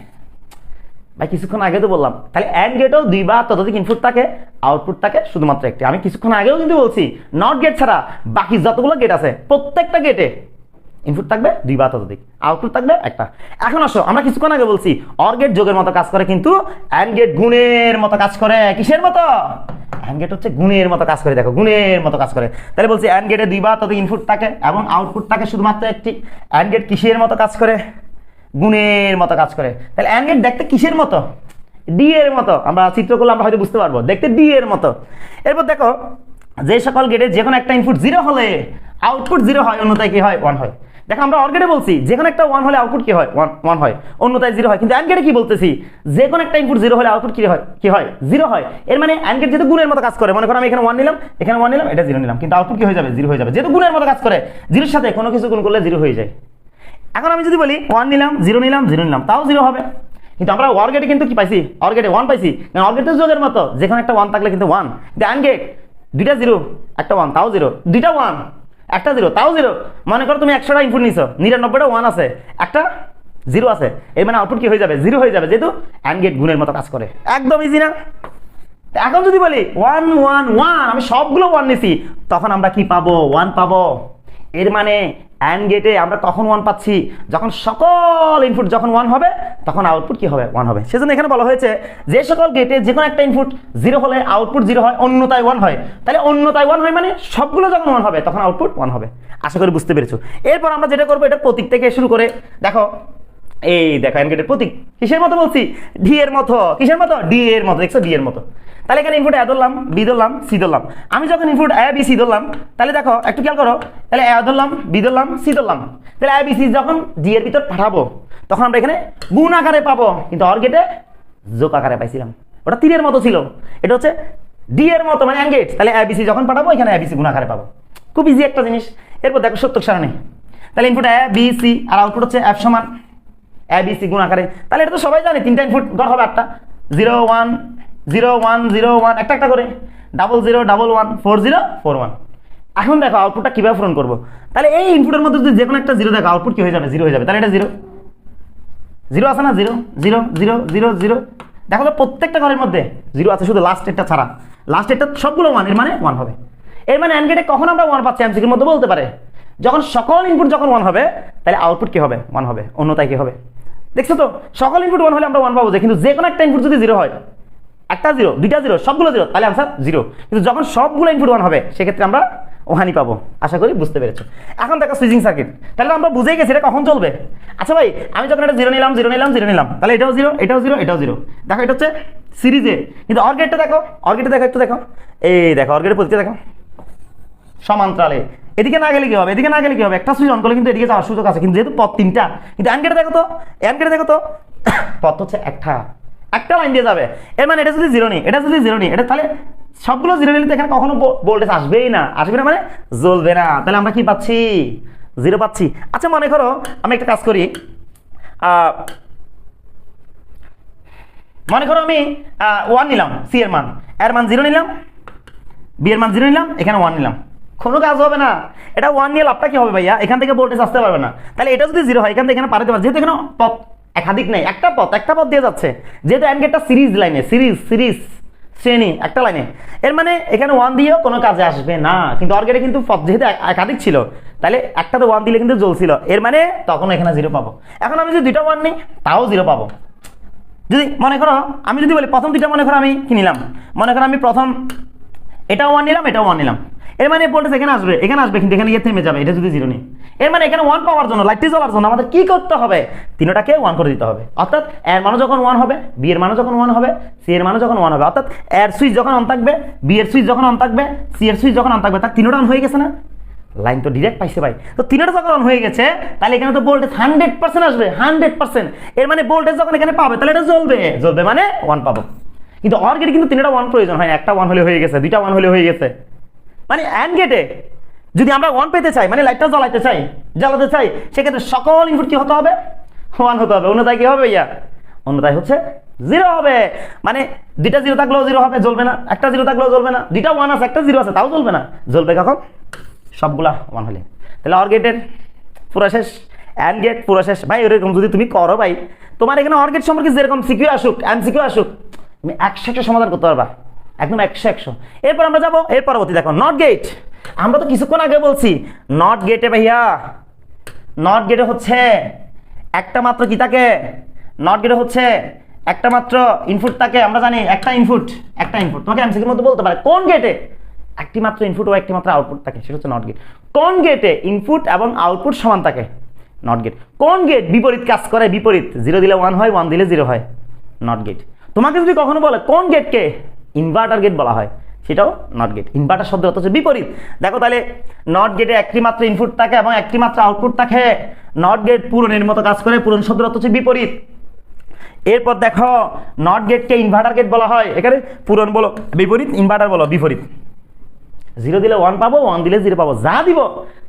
ভাই কিছুক্ষণ আগে তো বললাম, তাহলে অ্যান্ড গেটেও 2 বা ততোধিক ইনপুট থাকে, আউটপুট থাকে শুধুমাত্র একটি। আমি কিছুক্ষণ আগেও কিন্তু বলছি নট গেট ছাড়া বাকি যতগুলো গেট আছে প্রত্যেকটা গেটে ইনপুট থাকবে 2 বা ততোধিক, আউটপুট থাকবে একটা। এখন আসো, আমরা কিছুক্ষণ আগে বলছি অর গেট যোগের মতো কাজ করে, কিন্তু অ্যান্ড গেট গুণের মতো কাজ করে। কিসের মতো? অ্যান্ড গেট হচ্ছে গুণের মতো কাজ করে, দেখো গুণের মতো কাজ করে। তাহলে বলছি অ্যান্ড গেটে 2 বা ততোধিক ইনপুট থাকে এবং আউটপুট থাকে শুধুমাত্র একটি। অ্যান্ড গেট কিসের মতো কাজ করে? গুণের মতো কাজ করে। তাহলে অ্যান্ড গেট দেখতে কিসের মতো? ডি এর মতো। আমরা চিত্র করলে আমরা হয়তো বুঝতে পারবো, দেখতে ডি এর মতো। এরপর দেখো, যে সকল গেটে যে কোনো একটা ইনপুট 0 হলে আউটপুট 0 হয়, অন্যথায় কি হয়? 1 হয়। দেখো আমরা অর গেটে বলছি যে কোনো একটা 1 হলে আউটপুট কি হয়? 1 হয়, অন্যথায় 0 হয়। কিন্তু অ্যান্ড গেটে কি বলতেছি? যে কোনো একটা ইনপুট 0 হলে আউটপুট কি হয়? 0 হয়। এর মানে অ্যান্ড গেট যেহেতু গুণের মতো কাজ করে, মনে করো আমি এখানে 1 নিলাম, এখানে 1 নিলাম, এটা 0 নিলাম, কিন্তু আউটপুট কি হয়ে যাবে? 0 হয়ে যাবে, যেহেতু গুণের মতো কাজ করে। 0 এর সাথে কোনো কিছু গুণ করলে 0 হয়ে যায়। এখন আমি যদি বলি 1 নিলাম, 0 নিলাম, তাও 0 হবে। কিন্তু আমরা অর গেটে কিন্তু কি পাইছি? অর গেটে 1 পাইছি, কারণ অর গেট তো যোগের মতো, যেখানে একটা 1 থাকলে কিন্তু 1। কিন্তু অ্যান্ড গেট দুইটা 0 একটা 1 তাও 0, দুইটা 1 একটা 0 তাও 0। মনে করো তুমি 100টা ইনপুট নিছো, 99টা 1 আছে, একটা 0 আছে, এর মানে আউটপুট কি হয়ে যাবে? 0 হয়ে যাবে, যেহেতু অ্যান্ড গেট গুণের মতো কাজ করে। একদম ইজি না? এখন যদি বলি 1 1 1, আমি সবগুলো 1 নিছি, তখন আমরা কি পাবো? 1 পাবো। এর মানে অ্যান্ড গেটে আমরা কখন 1 পাচ্ছি? যখন সকল ইনপুট যখন 1 হবে, তখন আউটপুট কি হবে? 1 হবে। সেজন্য এখানে বলা হয়েছে যে সকল গেটে যে কোনো একটা ইনপুট 0 হলে আউটপুট 0 হয়, অন্যথায় 1 হয়। তাহলে অন্যথায় 1 হয় মানে সবগুলো যখন 1 হবে তখন আউটপুট 1 হবে। আশা করি বুঝতে পেরেছো। এরপর আমরা যেটা করবো, এটা প্রতীক থেকে শুরু করে দেখো, এই দেখো অ্যান্ড গেটের প্রতীক কিসের মতো বলছি? ডি এর মতো। কিসের মতো? ডি এর মতো। দেখছো ডি এর মতো। তাহলে এখানে ইনপুট এ ধরলাম, বি ধরলাম, সি ধরলাম। আমি যখন ইনপুট এ বি সি ধরলাম, তাহলে দেখো একটু খেয়াল করো, তাহলে এ ধরলাম, বি ধরলাম, সি ধরলাম। তাহলে এ বি সি যখন ডি এর ভিতর পাঠাবো, তখন আমরা এখানে গুণ আকারে পাবো, কিন্তু অর গেটে যোগ আকারে পাইছিলাম। ওটা তীরের মতো ছিল, এটা হচ্ছে ডি এর মতো, মানে অ্যান্ড গেট। তাহলে এ বি সি যখন পাঠাবো, এখানে এ বি সি গুণ আকারে পাবো। খুব ইজি একটা জিনিস। এরপর দেখো সত্যক সারণী। তাহলে input A B C R output হচ্ছে এফ সমান এ বি সি গুণ আকারে। তাহলে এটা তো সবাই জানে, 3টা ইনপুট গড় হবে 8টা, 0 1 0 1 0 1, একটা একটা করে, 0 0 1 1 4 0 4 1। এখন দেখো আউটপুটটা কিভাবে পূরণ করবো। তাহলে এই ইনপুটের মধ্যে যদি যে কোনো একটা 0 দেখো, আউটপুট কি হয়ে যাবে? 0 হয়ে যাবে। তাহলে এটা 0 0 আছে না? 0 0 0 0 0। দেখো তো প্রত্যেকটা ঘরের মধ্যে 0 আছে, শুধু লাস্ট একটা ছাড়া। লাস্ট একটা সবগুলো 1, এর মানে 1 হবে। এর মানে অ্যান্ড গেটে কখন আমরা 1 পাচ্ছি? এমসিকিউর মধ্যে বলতে পারে যখন সকল ইনপুট যখন 1 হবে, তাহলে আউটপুট কি হবে? 1 হবে, অন্যথায় কি হবে? দেখছো তো, সকল ইনপুট 1 হলে আমরা 1 পাবো, কিন্তু যে কোনো একটা ইনপুট যদি 0 হয়, একটা 0 দুইটা 0 সবগুলো 0, তাহলে আনসার 0। কিন্তু যখন সবগুলো ইনপুট 1 হবে, সেক্ষেত্রে আমরা ওখানেই পাবো। আশা করি বুঝতে পেরেছো। এখন দেখো সুইচিং সার্কিট, তাহলে আমরা বুঝেই গেছি এটা কখন চলবে। আচ্ছা ভাই, আমি যখন এটা 0 নিলাম, তাহলে এটাও 0 এটাও 0 এটাও 0। দেখো এটা হচ্ছে সিরিজে। কিন্তু অর গেটটা দেখো, একটু দেখো, এই দেখো অর গেটের প্রতীকটা দেখো, সমান্তরালে। এদিকে না গেলে কি হবে? একটা সুইচ অন করলে কিন্তু এদিকে যাওয়ার সুযোগ আছে, কিন্তু যেহেতু পথ 3টা। কিন্তু অ্যান্ড গেটে দেখো তো, পথ হচ্ছে একটা লাইন দিয়ে যাবে। এর মানে এটা যদি 0 নেই, এটা তাহলে সবগুলো 0 নিলে এখানে কখনো ভোল্টেজ আসবেই না, মানে জ্বলবে না। তাহলে আমরা কি পাচ্ছি? 0 পাচ্ছি। আচ্ছা মনে করো আমি একটা কাজ করি, মনে করো আমি 1 নিলাম, সি এর মান, 0 নিলাম, বি এর মান 0 নিলাম, এখানে 1 নিলাম, কোনো কাজ হবে না। এটা 1 নিয়ে লাভটা কি হবে ভাইয়া? এখান থেকে ভোল্টেজ আসতে পারবে না। তাহলে এটা যদি 0 হয়, এখান থেকে এখানে পাঠাতে পারবে, যেহেতু এখানে পথ একাধিক নেই, একটা পথ দিয়ে যাচ্ছে, যেহেতু অ্যান্ড গেটটা সিরিজ লাইনে, সিরিজ শ্রেণী একটা লাইনে। এর মানে এখানে 1 দিয়েও কোনো কাজে আসবে না। কিন্তু অর গেটে কিন্তু পথ যেহেতু একাধিক ছিল, তাহলে একটাতে 1 দিলে কিন্তু জ্বলছিল, এর মানে তখন এখানে 0 পাবো। এখন আমি যদি 2টা 1 নিই, তাও 0 পাবো। যদি মনে করো আমি যদি বলি প্রথম 2টা, মনে করো আমি কি নিলাম, মনে করো আমি প্রথম এটাও 1 নিলাম, এটাও 1 নিলাম। এর মানে ভোল্টেজ এখানে আসবে কিন্তু এখানে গিয়ে থেমে যাবে, এটা যদি জিরো নেই। এর মানে এখানে 1 পাওয়ার জন্য, লাইটটি জ্বলার জন্য আমাদের কি করতে হবে? তিনটাকে 1 করে দিতে হবে। অর্থাৎ এর মানও যখন 1 হবে, বি এর মানও যখন 1 হবে, সি এর মানও যখন 1 হবে, অর্থাৎ এর সুইচ যখন অন থাকবে, বি এর সুইচ যখন অন থাকবে, সি এর সুইচ যখন অন থাকবে, তার তিনটা অন হয়ে গেছে না? লাইন তো ডিরেক্ট পাইছে ভাই। তো তিনটা যখন অন হয়ে গেছে তাহলে এখানে তো ভোল্টেজ 100% আসবে, 100%। এর মানে ভোল্টেজ যখন এখানে পাবে তাহলে এটা জ্বলবে মানে 1 পাবো। কিন্তু অর গেটে কিন্তু তিনটা 1 প্রয়োজন হয়, একটা 1 হলে হয়ে গেছে, দুইটা 1 হলে হয়ে গেছে। মানে অ্যান্ড গেটে যদি আমরা 1 পেতে চাই, মানে লাইটটা জ্বালাতে চাই, সেক্ষেত্রে সকল ইনপুট কি হতে হবে? 1 হতে হবে। অন্যথায় কি হবে ভাইয়া? অন্যথায় হচ্ছে 0 হবে। মানে দুইটা 0 থাকলেও 0 হবে, জ্বলবে না। একটা 0 থাকলেও জ্বলবে না। দুইটা 1 আছে, একটা 0 আছে, তাও জ্বলবে না। জ্বলবে কখন? সবগুলা 1 হলে। তাহলে অর গেটের পুরো শেষ, অ্যান্ড গেট পুরো শেষ। ভাই এরকম যদি তুমি করো ভাই, তোমার এখানে অর গেট সম্পর্কে যেরকম সিকিউ আসুক, এমসিকিউ আসুক, তুমি 100 সমাধান করতে পারবা, একদম 100। এরপর আমরা যাবো এর পরবর্তী, দেখো নট গেট। আমরা তো কিছুক্ষণ আগে বলছি নট গেটে ভাইয়া, নট গেটে হচ্ছে একটা মাত্র কি থাকে? নট গেটে হচ্ছে একটা মাত্র ইনপুট থাকে। আমরা জানি একটা ইনপুট। তোমাকে এমসিকিউর মধ্যে বলতে পারে কোন গেটে একটি মাত্র ইনপুট ও একটি মাত্র আউটপুট থাকে, সেটা হচ্ছে নট গেট। কোন গেটে ইনপুট এবং আউটপুট সমান থাকে? Not get. কোন গেট বিপরীত কাজ করে? বিপরীত, 0 দিলে 1 হয়, 1 দিলে 0 হয়, নট গেট। তোমাকে যদি কখনো বলে কোন গেটকে ইনভার্টার গেট বলা হয়, সেটাও নট গেট। ইনভার্টার শব্দ অর্থ হচ্ছে বিপরীত। দেখো তাহলে নট গেটে একটি মাত্র ইনপুট থাকে এবং একটি মাত্র আউটপুট থাকে। নট গেট পূরণের মতো কাজ করে, পূরণ শব্দের অর্থ হচ্ছে বিপরীত। এরপর দেখো নট গেটকে ইনভার্টার গেট বলা হয়। এখানে পূরণ বলো বিপরীত, ইনভার্টার বলো বিপরীত। 0 দিলে 1 পাবো, 1 দিলে 0 পাবো, যা দিব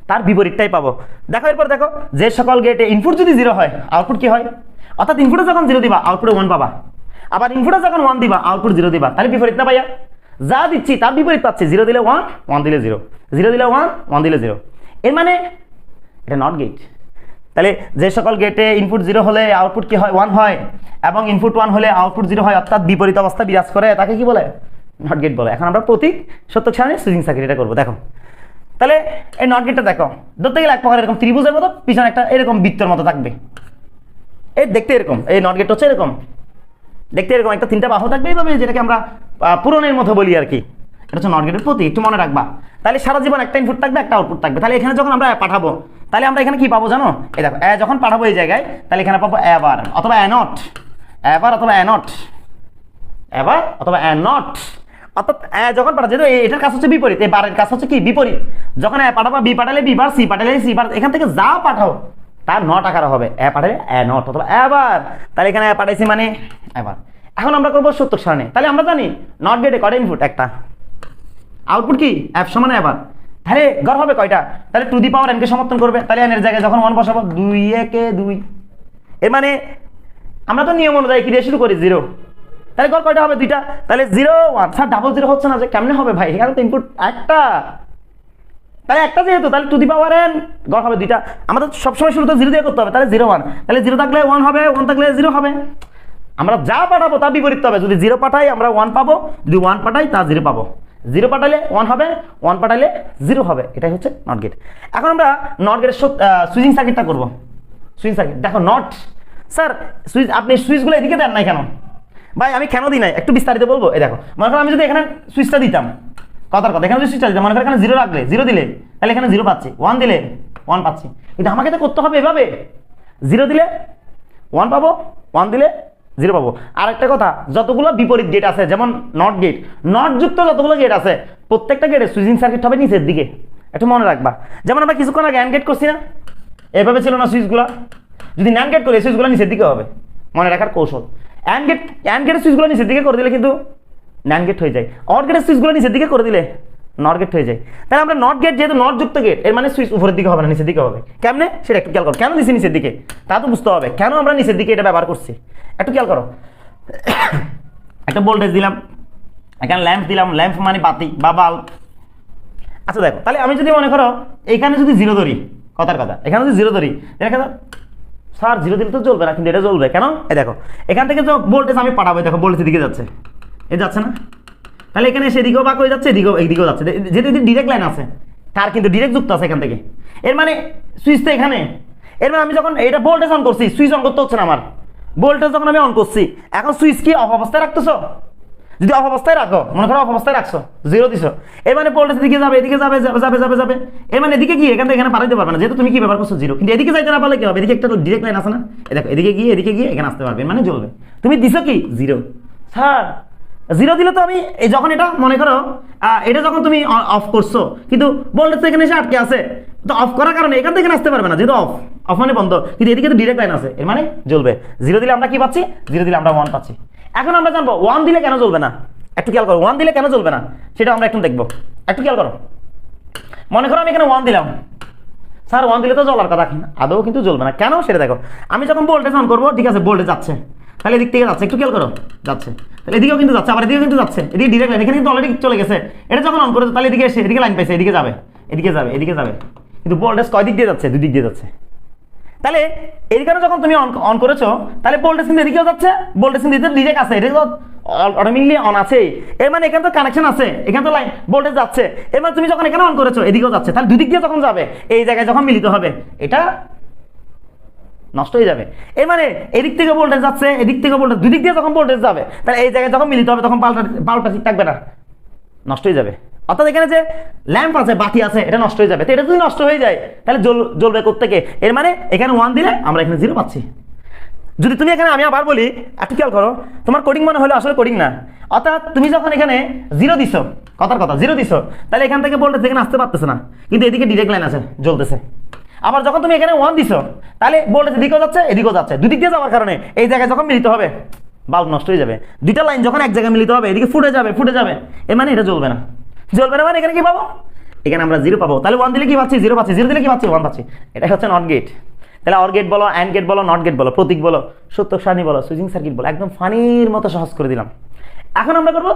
তার বিপরীতটাই পাবো। দেখো এরপর দেখো, যে সকল গেটে ইনপুট যদি 0 হয়, আউটপুট কি হয়? অর্থাৎ ইনপুটে যখন 0 দিবা, আউটপুটে 1 পাবা। আবার ইনপুটে যখন 1 দিবা, আউটপুট 0 দিবা, তাহলে বিপরীত না ভাইয়া? যা দিচ্ছি তার বিপরীত পাচ্ছি। 0 দিলে 1, 1 দিলে 0, 0 দিলে 1, 1 দিলে 0। এর মানে এটা নট গেট। তাহলে যে সকল গেটে ইনপুট 0 হলে আউটপুট কি হয়? 1 হয়, এবং ইনপুট 1 হলে আউটপুট 0 হয়, অর্থাৎ বিপরীত অবস্থা বিরাজ করে, তাকে কি বলে? নট গেট বলে। এখন আমরা প্রতীক সত্যক সারণী সুইচিং সার্কিট এটা করবো। দেখো তাহলে এই নট গেটটা দেখো, ধরতে গেলে এক প্রকার এরকম ত্রিভুজের মতো, পিছনে একটা এরকম বৃত্তের মতো থাকবে। এই দেখতে এরকম, এই নট গেট হচ্ছে এরকম দেখতে, এরকম একটা 3টা বাহু থাকবে এইভাবে, যেটাকে আমরা পূরণের মতো বলি আর কি। এটা হচ্ছে নট গেটের প্রতীক, একটু মনে রাখবা। তাহলে সারা জীবন একটা ইনপুট থাকবে, একটা আউটপুট থাকবে। তাহলে এখানে যখন আমরা পাঠাবো, তাহলে আমরা এখানে কি পাবো জানো? এই দেখো যখন পাঠাবো এই জায়গায়, তাহলে এখানে পাবো এবার অথবা নট, এবার অথবা নট, এবার অথবা নট। অর্থাৎ যখন পাঠা, যেহেতু এটার কাজ হচ্ছে বিপরীত, এই বারের কাজ হচ্ছে কি? বিপরীত। যখন পাঠাবা, বি পাঠালে বি বার, সি পাঠালে সি বার, এখান থেকে যা পাঠাও তার নট আকার হবে, পাঠালে নট অথবা এবার। তাহলে এখানে পাঠাইছি মানে এবার। এখন আমরা করবো সত্যক সারণী। তাহলে আমরা জানি নট গেটে কয়টা ইনপুট? একটা। আউটপুট কি? এফ সমান এবার। তাহলে গড় হবে কয়টা? তাহলে to the power N K সমর্থন করবে। তাহলে এন এর জায়গায় যখন 1 বসাবো, 2 একে 2। এর মানে আমরা তো নিয়ম অনুযায়ী কি দিয়ে শুরু করি? 0। তাহলে গড় কয়টা হবে? 2টা। তাহলে 0 1। স্যার ডাবল 0 হচ্ছে না যে, কেমনে হবে ভাই? এখানে তো ইনপুট একটা, তাহলে একটা যেহেতু, তাহলে টু দি পাওয়ার এন, গড় হবে 2টা। আমাদের সবসময় শুরু তো 0 দিয়ে করতে হবে। তাহলে 0 1, তাহলে 0 থাকলে 1 হবে, 1 থাকলে 0 হবে। আমরা যা পাঠাবো তার বিপরীত হবে। যদি 0 পাঠাই আমরা 1 পাবো, যদি 1 পাঠাই তা 0 পাবো। 0 পাঠালে 1 হবে, 1 পাঠালে 0 হবে। এটাই হচ্ছে নট গেট। এখন আমরা নট গেটের সুইচিং সার্কিটটা করবো। সুইচিং সার্কিট দেখো, নট স্যার সুইচ, আপনি সুইচগুলো এদিকে দেন নাই কেন? ভাই আমি কেন দিই নাই একটু বিস্তারিত বলবো। এই দেখো, মনে করো আমি যদি এখানে সুইচটা দিতাম, কথার কথা, এখানে যদি সুইচটা দিতাম, মনে করো এখানে 0 রাখলে, 0 দিলে তাহলে এখানে 0 পাচ্ছি, 1 দিলে 1 পাচ্ছি। কিন্তু আমাকে তো করতে হবে এভাবে, 0 দিলে 1 পাবো, 1 দিলে 0 পাবো। আর একটা কথা, যতগুলো বিপরীত গেট আছে, যেমন নট গেট, নট যুক্ত যতগুলো গেট আছে, প্রত্যেকটা গেটে সুইচিং সার্কিট হবে নিচের দিকে, একটু মনে রাখবা। যেমন আমরা কিছুক্ষণ আগে অ্যান্ড গেট করছি না, এভাবে ছিল না সুইচগুলো? যদি ন্যান্ড গেট করি, সুইচগুলো নিচের দিকে হবে, মনে রাখার কৌশল। অ্যান্ড গেটের সুইচগুলো নিচের দিকে করে দিলে কিন্তু ন্যান্ড গেট হয়ে যায়। অর গেটের সুইচগুলো নিচের দিকে করে দিলে নট গেট হয়ে যায়। তাহলে আমরা নট গেট, যেহেতু নট যুক্ত গেট, এর মানে সুইচ উপরের দিকে হবে না, নিচের দিকে হবে। কেমনে সেটা একটু খেয়াল করো। কেন দিচ্ছি নিচের দিকে তা তো বুঝতে হবে, কেন আমরা নিচের দিকে এটা ব্যবহার করছি একটু খেয়াল করো। একটা ভোল্টেজ দিলাম, এখানে ল্যাম্প দিলাম, ল্যাম্প মানে বাতি বা বাল্ব। আচ্ছা দেখো, তাহলে আমি যদি মনে করো এখানে যদি 0 ধরি, কথার কথা, এখানে যদি 0 ধরি, দেখো স্যার 0 দিলে তো জ্বলবে না, কিন্তু এটা জ্বলবে কেন? এই দেখো, এখান থেকে যে ভোল্টেজ আমি পাঠাবো, দেখো ভোল্টেজ দিকে যাচ্ছে, এই যাচ্ছে না? তাহলে এখানে সেদিকেও বাঁক হয়ে যাচ্ছে, এদিকেও যাচ্ছে, যেহেতু ডিরেক্ট লাইন আছে, তার কিন্তু ডিরেক্ট যুক্ত আছে এখান থেকে। এর মানে সুইচ তো এখানে, এর মানে আমি যখন এটা ভোল্টেজ অন করছি, সুইচ অন করতে হচ্ছে না আমার, ভোল্টেজ যখন আমি অন করছি, এখন সুইচ কি অফ অবস্থায় রাখতেছো? যদি অফ অবস্থায় রাখো, মনে করো অফ অবস্থায় রাখছো, 0 দিছো, এর মানে ভোল্টেজ এদিকে যাবে, এদিকে যাবে যাবে যাবে যাবে, এর মানে এদিকে গিয়ে এখান থেকে এখানে পাঠাতে পারবে না, যেহেতু তুমি কি ব্যবহার করছো 0। কিন্তু এদিকে যাইতে না পারলে কি হবে, এদিকে একটা ডিরেক্ট লাইন আছে না, এই দেখো এদিকে গিয়ে এখানে আসতে পারবে, মানে জ্বলবে। তুমি দিছো কি 0। স্যার 0 দিলে তো আমি এই যখন এটা মনে করো এটা যখন তুমি অফ করছো, কিন্তু ভোল্টেজ এখানে এসে আটকে আছে, তো অফ করার কারণে এখান থেকে আসতে পারবে না, যেহেতু অফ মানে বন্ধ, কিন্তু এদিকে তো ডিরেক্ট লাইন আছে, এর মানে জ্বলবে। 0 দিলে আমরা কি পাচ্ছি, 0 দিলে আমরা 1 পাচ্ছি। এখন আমরা জানবো 1 দিলে কেন জ্বলবে না। একটু খেয়াল করো 1 দিলে কেন জ্বলবে না, সেটা আমরা একটু দেখবো। একটু খেয়াল করো, মনে করো আমি এখানে 1 দিলাম, স্যার 1 দিলে তো জ্বলার কথা, আদৌ কিন্তু জ্বলবে না, কেন সেটা দেখো। আমি যখন ভোল্টেজ অন করবো, ঠিক আছে ভোল্টেজ যাচ্ছে, তাহলে এদিক থেকে যাচ্ছে, একটু খেয়াল করো, যাচ্ছে, তাহলে এদিকেও কিন্তু যাচ্ছে, আবার এদিকেও কিন্তু যাচ্ছে, এদিকে ডিরেক্ট লাইন, এখানে কিন্তু অলরেডি চলে গেছে। এটা যখন অন করেছে তাহলে এদিকে এসে এদিকে লাইন পাইছে, এদিকে যাবে এদিকে যাবে এদিকে যাবে, কিন্তু ভোল্টেজ কয় দিক দিয়ে যাচ্ছে, 2 দিক দিয়ে যাচ্ছে। তাহলে এদিকে যখন তুমি অন করেছো, তাহলে ভোল্টেজ কিন্তু এদিকেও যাচ্ছে, ভোল্টেজ কিন্তু ডিরেক্ট আছে, এটা তো অটোমেটিকলি অন আছে, এর মানে এখানে তো কানেকশন আছে, এখানে তো লাইন ভোল্টেজ যাচ্ছে, এর মানে তুমি যখন এখানে অন করেছো এদিকেও যাচ্ছে, তাহলে 2 দিক দিয়ে যখন যাবে, এই জায়গায় যখন মিলিত হবে এটা নষ্ট হয়ে যাবে। এর মানে এদিক থেকে ভোল্টেজ যাচ্ছে, এদিক থেকে ভোল্টেজ, 2 দিক দিয়ে যখন ভোল্টেজ যাবে, তাহলে এই জায়গায় যখন মিলিত হবে তখন বাল্বটা ঠিক থাকবে না, নষ্ট হয়ে যাবে। অর্থাৎ এখানে যে ল্যাম্প আছে বাতি আছে এটা নষ্ট হয়ে যাবে। তো এটা যদি নষ্ট হয়ে যায় তাহলে জ্বলবে কোত্থেকে, এর মানে এখানে 1 দিলে আমরা এখানে 0 পাচ্ছি। যদি তুমি এখানে, আমি আবার বলি একটু খেয়াল করো, তোমার কোডিং মনে হলো আসলে কোডিং না। অর্থাৎ তুমি যখন এখানে 0 দিছো, কথার কথা 0 দিছো, তাহলে এখান থেকে ভোল্টেজ এখানে আসতে পারতেছে না, কিন্তু এদিকে ডিরেক্ট লাইন আছে, জ্বলতেছে। আবার যখন তুমি এখানে 1 দিছো, তাহলে ভোল্টেজ এদিকেও যাচ্ছে এদিকেও যাচ্ছে, 2 দিক দিয়ে যাওয়ার কারণে এই জায়গায় যখন মিলিত হবে বাল্ব নষ্ট হয়ে যাবে। 2টা লাইন যখন এক জায়গায় মিলিত হবে এদিকে ফুটে যাবে, এর মানে এটা জ্বলবে না। জ্বলবে না মানে এখানে কি পাবো, এখানে আমরা 0 পাবো। তাহলে 1 দিলে কি পাচ্ছি, 0 পাচ্ছি, 0 দিলে কি পাচ্ছি, 1 পাচ্ছি। এটা হচ্ছে নট গেট। তাহলে অর গেট বলো, অ্যান্ড গেট বলো, নট গেট বলো, প্রতীক বলো, সত্য সারণী বলো, সুইচিং সার্কিট বলো, একদম ফানির মতো সহজ করে দিলাম। এখন আমরা করবো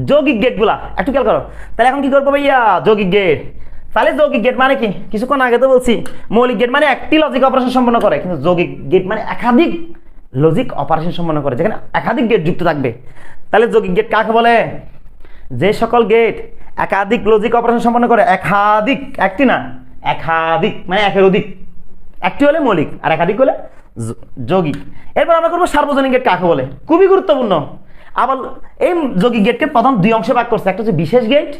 যৌগিক গেটগুলা, একটু খেয়াল করো। তাহলে এখন কি করবো ভাইয়া, যৌগিক গেট। তাহলে যৌগিক গেট মানে কি, কিছুক্ষণ আগে তো বলছি মৌলিক গেট মানে একটি লজিক অপারেশন সম্পন্ন করে, কিন্তু যৌগিক গেট মানে একাধিক লজিক অপারেশন সম্পন্ন করে, যেখানে একাধিক গেট যুক্ত থাকবে। তাহলে যৌগিক গেট কাকে বলে, যে সকল গেট একাধিক লজিক অপারেশন সম্পন্ন করে, একাধিক, একটি না একাধিক, মানে একের অধিক, একটি হলে মৌলিক আর একাধিক হলে যৌগিক। এরপর আমরা করবো সার্বজনীন গেট কাকে বলে, খুবই গুরুত্বপূর্ণ। আবার এই যৌগিক গেটকে প্রথম 2 অংশে ভাগ করছে, একটা হচ্ছে বিশেষ গেট